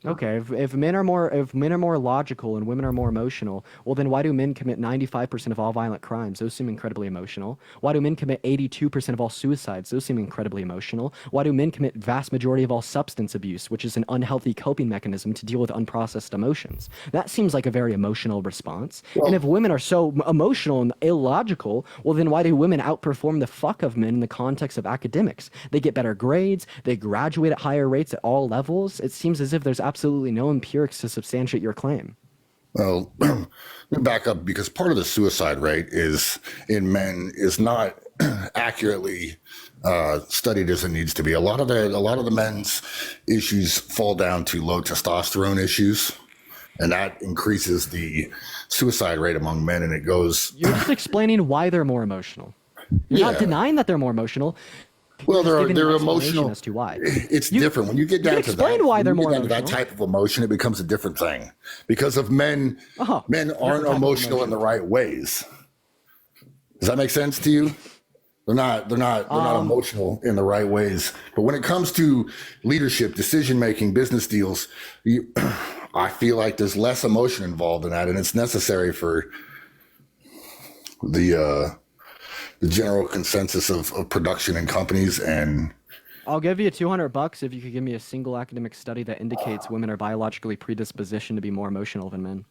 Okay, if men are more logical and women are more emotional, well then why do men commit 95% of all violent crimes? Those seem incredibly emotional. Why do men commit 82% of all suicides? Those seem incredibly emotional. Why do men commit vast majority of all substance abuse, which is an unhealthy coping mechanism to deal with unprocessed emotions? That seems like a very emotional response. And if women are so emotional and illogical, well then why do women outperform the fuck of men in the context of academics? They get better grades, they graduate at higher rates at all levels. It seems as if there's absolutely no empirics to substantiate your claim. Well, let me back up because part of the suicide rate is in men is not accurately studied as it needs to be. A lot of the men's issues fall down to low testosterone issues, and that increases the suicide rate among men. And it goes. You're just explaining why they're more emotional. You're not denying that they're more emotional. Well, You're just giving they're an explanation emotional. as to why. It's different when you get down to explain that. why when they're you get more down to that emotional. type of emotion, it becomes a different thing. Because of men, men different aren't type of emotional in the right ways. Does that make sense to you? They're not emotional in the right ways. But when it comes to leadership, decision making, business deals, I feel like there's less emotion involved in that, and it's necessary for the the general consensus of production and companies. And I'll give you $200 if you could give me a single academic study that indicates women are biologically predispositioned to be more emotional than men.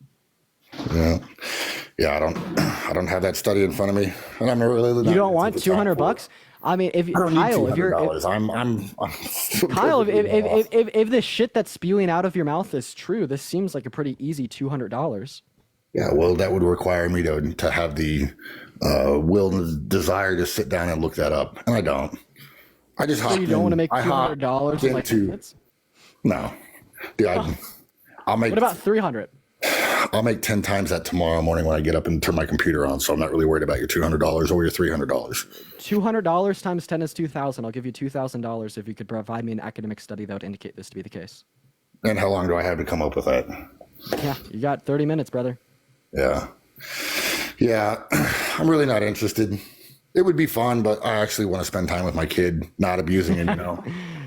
Yeah, I don't have that study in front of me, and I'm really. You don't want $200? I mean, if I don't Kyle, need if you're $200. I'm Kyle, perfectly off. if the shit that's spewing out of your mouth is true, this seems like a pretty easy $200. Yeah, well, that would require me to have the will and the desire to sit down and look that up, and I don't. I just So you don't want to make $200 in like 10 minutes? No. Yeah, I'll make. What about 300? I'll make 10 times that tomorrow morning when I get up and turn my computer on. So I'm not really worried about your $200 or your $300. $200 times 10 is 2,000. I'll give you $2,000 if you could provide me an academic study that would indicate this to be the case. And how long do I have to come up with that? Yeah, you got 30 minutes, brother. Yeah. I'm really not interested. It would be fun, but I actually want to spend time with my kid, not abusing him,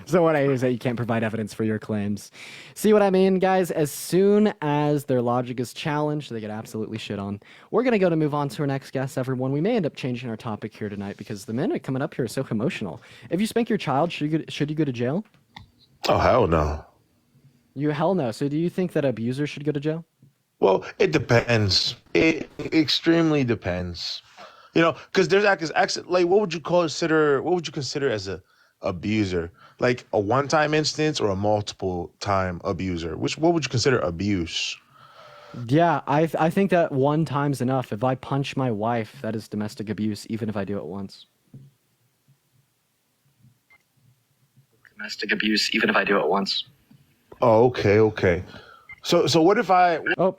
So what I hear is that you can't provide evidence for your claims. See what I mean, guys? As soon as their logic is challenged, they get absolutely shit on. We're going to move on to our next guest, everyone. We may end up changing our topic here tonight because the men coming up here are so emotional. If you spank your child, should you go to jail? Oh, hell no. You hell no. So do you think that abusers should go to jail? Well, it depends. It extremely depends. You know, because there's actually like what would you consider as a abuser? Like a one-time instance or a multiple-time abuser? What would you consider abuse? Yeah, I think that one time's enough. If I punch my wife, that is domestic abuse, even if I do it once. Domestic abuse, even if I do it once. Oh, okay. So what if I? Oh,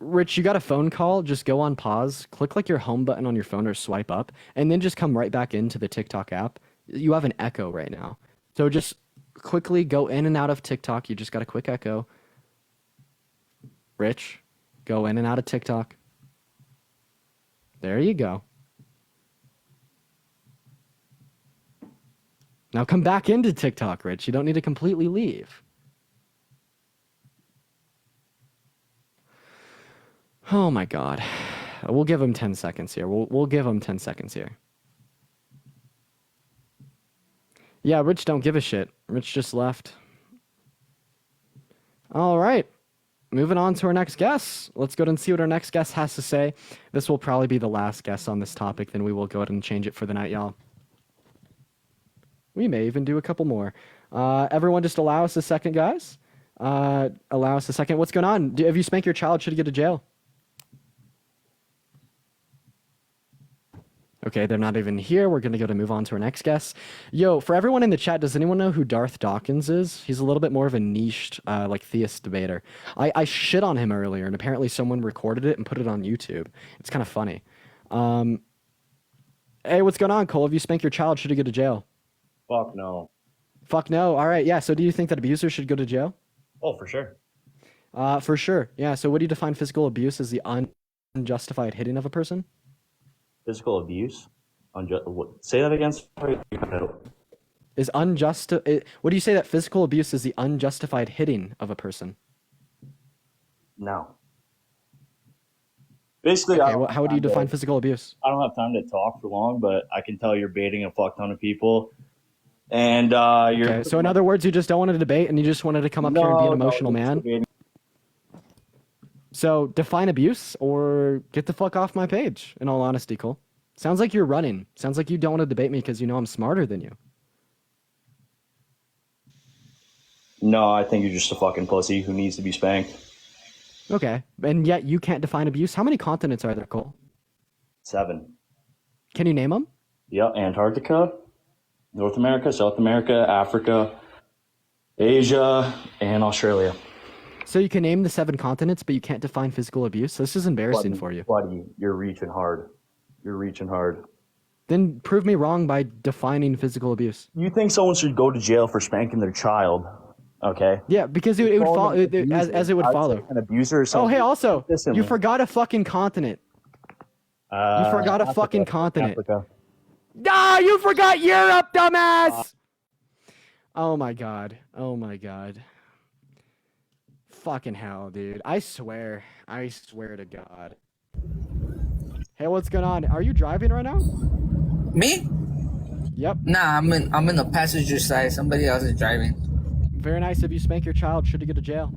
Rich, you got a phone call? Just go on pause, click like your home button on your phone or swipe up, and then just come right back into the TikTok app. You have an echo right now. So just quickly go in and out of TikTok. You just got a quick echo. Rich, go in and out of TikTok. There you go. Now come back into TikTok, Rich. You don't need to completely leave. Oh my God. We'll give him 10 seconds here. We'll give him 10 seconds here. Yeah, Rich don't give a shit. Rich just left. All right. Moving on to our next guest. Let's go ahead and see what our next guest has to say. This will probably be the last guest on this topic. Then we will go ahead and change it for the night, y'all. We may even do a couple more. Everyone just allow us a second, guys. Allow us a second. What's going on? If you spank your child, should he go to jail? Okay, they're not even here. We're going to move on to our next guest. Yo, for everyone in the chat, does anyone know who Darth Dawkins is? He's a little bit more of a niched, like, theist debater. I shit on him earlier, and apparently someone recorded it and put it on YouTube. It's kind of funny. Hey, what's going on, Cole? If you spank your child, should he go to jail? Fuck no. Fuck no. All right, yeah. So do you think that abusers should go to jail? Oh, for sure. For sure. Yeah, so what do you define physical abuse as? The unjustified hitting of a person? Physical abuse? Say that again. Sorry. Is unjust? What do you say that physical abuse is the unjustified hitting of a person? No. Basically, okay, how would you define physical abuse? I don't have time to talk for long, but I can tell you're baiting a fuck ton of people. And you're. Okay, so in other words, you just don't want to debate and you just wanted to come up here and be an emotional man? So define abuse or get the fuck off my page, in all honesty, Cole. Sounds like you're running. Sounds like you don't want to debate me because you know I'm smarter than you. No, I think you're just a fucking pussy who needs to be spanked. Okay, and yet you can't define abuse. How many continents are there, Cole? 7. Can you name them? Yep, Antarctica, North America, South America, Africa, Asia, and Australia. So you can name the 7 continents, but you can't define physical abuse? This is embarrassing for you. Buddy, you're reaching hard. You're reaching hard. Then prove me wrong by defining physical abuse. You think someone should go to jail for spanking their child, okay? Yeah, because it would follow, as it would follow. An abuser or something. Oh, hey, also, you forgot a fucking continent. You forgot a fucking continent. Africa. Ah, you forgot Europe, dumbass! Oh my god. Oh my god. Fucking hell, dude. I swear to God. Hey, what's going on? Are you driving right now? Me? Yep. Nah, I'm in the passenger side. Somebody else is driving. Very nice. If you spank your child, should you go to jail?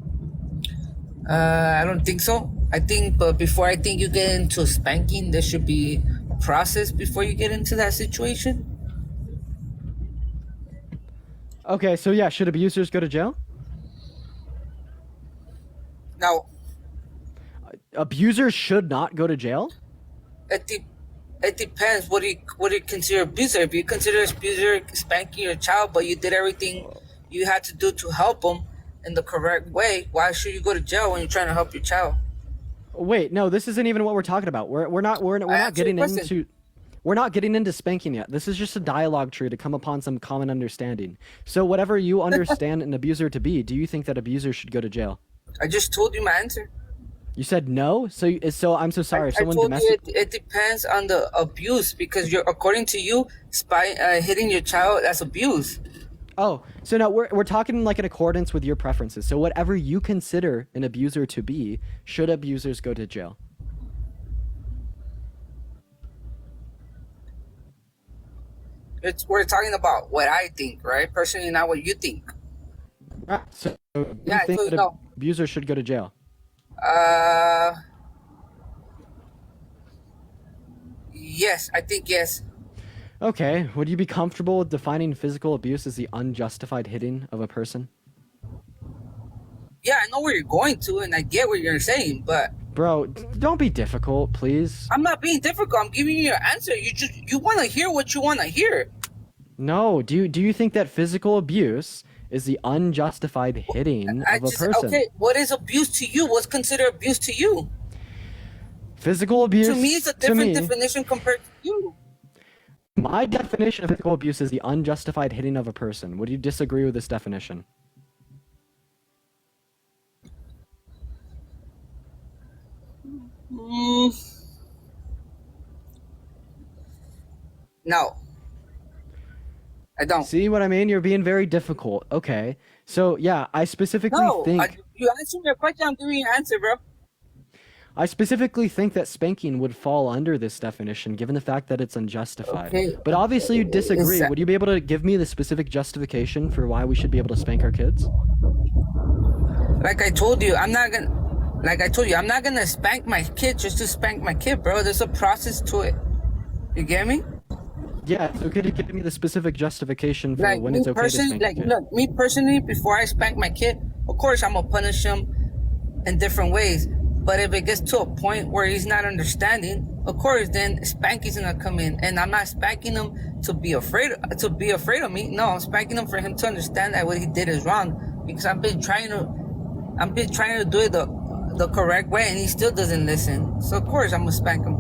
I don't think so. I think, but before I think you get into spanking, there should be a process before you get into that situation. Okay, so yeah, should abusers go to jail? Now, Abusers should not go to jail? it depends. What do you consider abuser? If you consider abuser spanking your child, but you did everything you had to do to help them in the correct way, why should you go to jail when you're trying to help your child? Wait, no, this isn't even what we're talking about. We're not getting into we're not getting into spanking yet. This is just a dialogue tree to come upon some common understanding. So whatever you understand an abuser to be, do you think that abusers should go to jail? I just told you my answer. You said no? So I'm so sorry. If someone I told domestic you it depends on the abuse, because according to you, hitting your child, that's abuse. Oh, so now we're talking like in accordance with your preferences. So whatever you consider an abuser to be, should abusers go to jail? We're talking about what I think, right? Personally, not what you think. Right. So you Yeah, think so that no. abusers should go to jail? Yes, I think yes. Okay. Would you be comfortable with defining physical abuse as the unjustified hitting of a person? Yeah, I know where you're going to, and I get what you're saying, but Bro, don't be difficult, please. I'm not being difficult. I'm giving you your answer. You want to hear what you want to hear. No. Do you think that physical abuse is the unjustified hitting of a person? Okay, what is abuse to you? What's considered abuse to you? Physical abuse To me, it's a different definition compared to you. My definition of physical abuse is the unjustified hitting of a person. Would you disagree with this definition? No. I don't. See what I mean? You're being very difficult. Okay. So, yeah, I specifically No, think you answered your question. I'm giving you an answer, bro. I specifically think that spanking would fall under this definition given the fact that it's unjustified. Okay. But obviously you disagree. Is- Would you be able to give me the specific justification for why we should be able to spank our kids? Like I told you, I'm not gonna spank my kid just to spank my kid, bro. There's a process to it. You get me? Yeah, so could you give me the specific justification for Like when me it's okay to personally, spank a like kid? look, me personally, before I spank my kid, of course I'm gonna punish him in different ways. But if it gets to a point where he's not understanding, of course, then spanking's gonna come in. And I'm not spanking him to be afraid of me. No, I'm spanking him for him to understand that what he did is wrong. Because I've been trying to do it the correct way, and he still doesn't listen. So of course I'm gonna spank him.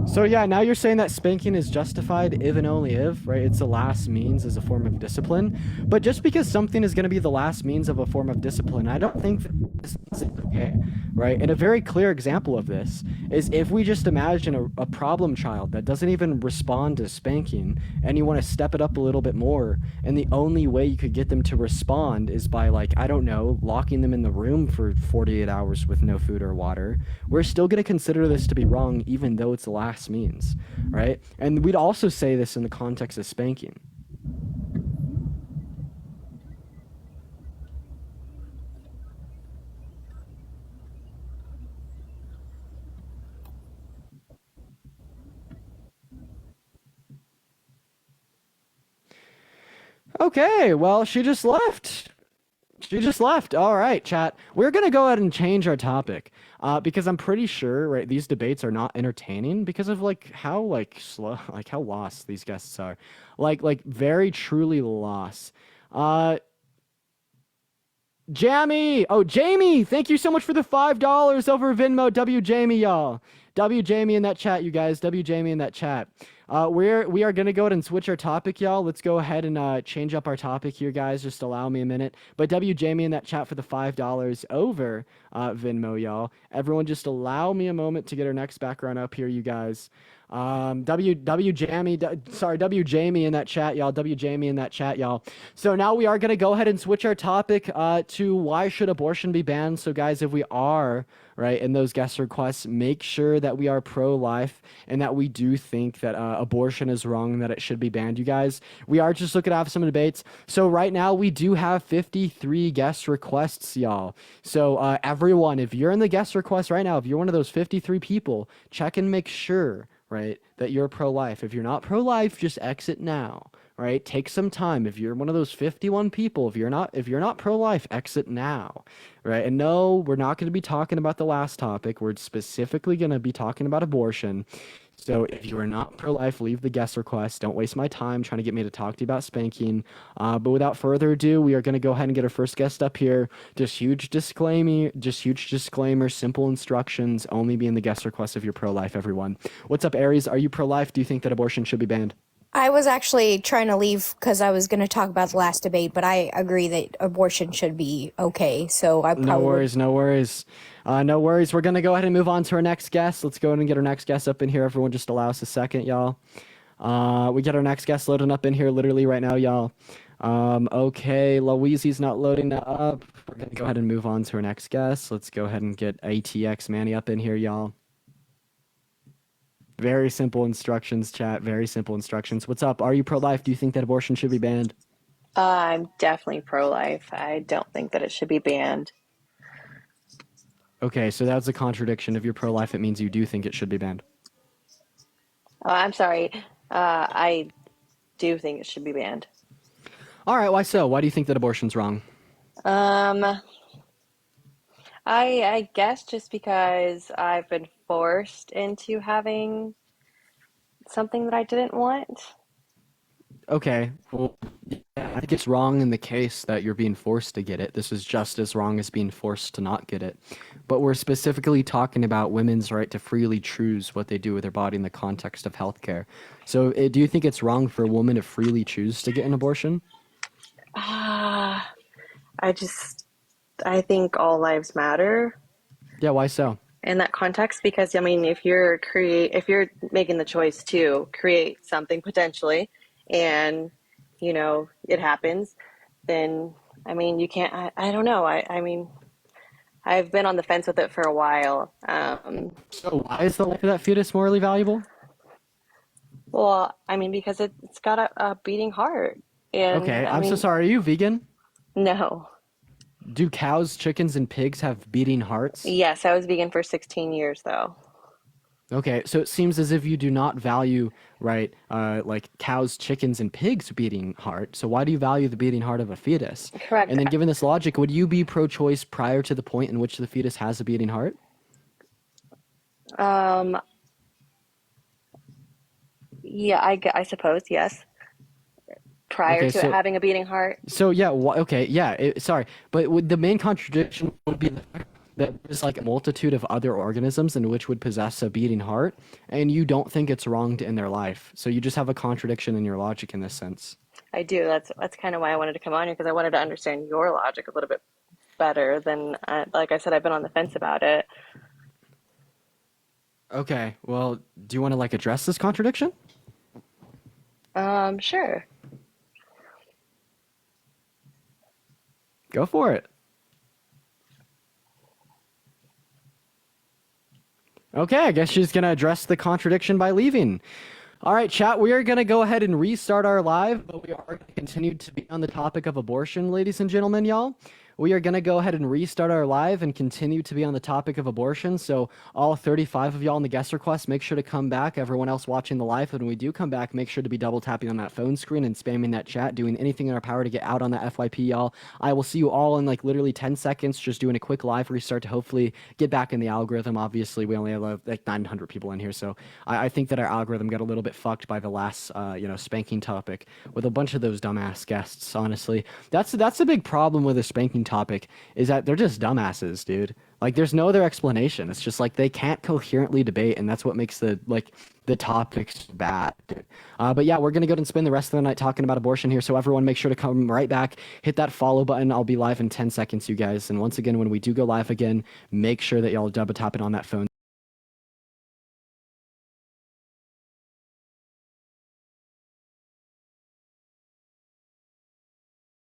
So yeah, now you're saying that spanking is justified if and only if, right? It's the last means as a form of discipline. But just because something is going to be the last means of a form of discipline, I don't think that this is okay, right? And a very clear example of this is if we just imagine a problem child that doesn't even respond to spanking, and you want to step it up a little bit more, and the only way you could get them to respond is by, like, I don't know, locking them in the room for 48 hours with no food or water, we're still going to consider this to be wrong even though it's the last means, right? And we'd also say this in the context of spanking. Okay, well, she just left. She just left. All right, chat. We're gonna go ahead and change our topic, because I'm pretty sure, right, these debates are not entertaining because of how slow, how lost these guests are, like very truly lost. Jamie, Jamie, thank you so much for the $5 over Venmo. W Jamie, y'all. W Jamie in that chat, you guys. W Jamie in that chat. We are gonna go ahead and switch our topic, y'all. Let's go ahead and change up our topic here, guys. Just allow me a minute. But W Jamie in that chat for the $5 over Venmo, y'all. Everyone, just allow me a moment to get our next background up here, you guys. W Jamie, W Jamie in that chat, y'all. W Jamie in that chat, y'all. So now we are gonna go ahead and switch our topic to why should abortion be banned. So guys, if we are right in those guest requests, make sure that we are pro-life and that we do think that abortion is wrong and that it should be banned. You guys, we are just looking to have some debates. So right now we do have 53 guest requests, y'all. So everyone, if you're in the guest request right now, if you're one of those 53 people, check and make sure, right, that you're pro-life. If you're not pro-life, just exit now, right? Take some time. If you're one of those 51 people, if you're not pro-life, exit now, right? And no, we're not going to be talking about the last topic. We're specifically going to be talking about abortion. So if you are not pro-life, leave the guest request. Don't waste my time trying to get me to talk to you about spanking. But without further ado, we are going to go ahead and get our first guest up here. Just huge disclaimer, simple instructions, only be in the guest request if you're pro-life, everyone. What's up, Aries? Are you pro-life? Do you think that abortion should be banned? I was actually trying to leave because I was going to talk about the last debate, but I agree that abortion should be okay. So I probably... No worries. No worries. We're going to go ahead and move on to our next guest. Let's go ahead and get our next guest up in here. Everyone just allow us a second, y'all. We get our next guest loading up in here literally right now, y'all. Okay, Louise's not loading that up. We're going to go ahead and move on to our next guest. Let's go ahead and get ATX Manny up in here, y'all. Very simple instructions, chat. Very simple instructions. What's up? Are you pro-life? Do you think that abortion should be banned? I'm definitely pro-life. I don't think that it should be banned. Okay, so that's a contradiction. If you're pro-life, it means you do think it should be banned. I'm sorry. I do think it should be banned. All right, why so? Why do you think that abortion's wrong? I guess just because I've been forced into having something that I didn't want. Okay, well, yeah, I think it's wrong in the case that you're being forced to get it. This is just as wrong as being forced to not get it. But we're specifically talking about women's right to freely choose what they do with their body in the context of healthcare. So do you think it's wrong for a woman to freely choose to get an abortion? I think all lives matter Yeah, why so? in that context because I mean if you're making the choice to create something potentially and you know it happens, then I mean you can't I don't know. I mean I've been on the fence with it for a while. So why is the life of that fetus morally valuable? Well, I mean because it's got a beating heart. And Okay, I I'm so mean, sorry. Are you vegan? No. Do cows, chickens, and pigs have beating hearts? Yes, I was vegan for 16 years though. Okay, so it seems as if you do not value, right, like cows, chickens, and pigs' beating heart. So why do you value the beating heart of a fetus? Correct. And then given this logic, would you be pro-choice prior to the point in which the fetus has a beating heart? Yeah, I suppose, yes. Prior Okay, to so- it having a beating heart. So yeah, okay, yeah, sorry. But the main contradiction would be the fact that there's like a multitude of other organisms in which would possess a beating heart, and you don't think it's wrong to end their life. So you just have a contradiction in your logic in this sense. I do. That's kind of why I wanted to come on here because I wanted to understand your logic a little bit better than, like I said, I've been on the fence about it. Okay, well, do you want to like address this contradiction? Sure. Go for it. Okay, I guess she's going to address the contradiction by leaving. All right, chat, we are going to go ahead and restart our live, but we are going to continue to be on the topic of abortion, ladies and gentlemen, y'all. We are going to go ahead and restart our live and continue to be on the topic of abortion. So all 35 of y'all in the guest request, make sure to come back. Everyone else watching the live, when we do come back, make sure to be double tapping on that phone screen and spamming that chat, doing anything in our power to get out on that FYP, y'all. I will see you all in like literally 10 seconds, just doing a quick live restart to hopefully get back in the algorithm. Obviously, we only have like 900 people in here, so I think that our algorithm got a little bit fucked by the last, spanking topic with a bunch of those dumbass guests, honestly. That's a big problem with a spanking topic, is that they're just dumbasses, dude. Like, there's no other explanation. It's just like they can't coherently debate, and that's what makes the topics bad, dude. But yeah, we're gonna go and spend the rest of the night talking about abortion here. So everyone, make sure to come right back, hit that follow button. I'll be live in 10 seconds, you guys. And once again, when we do go live again, make sure that y'all double tap it on that phone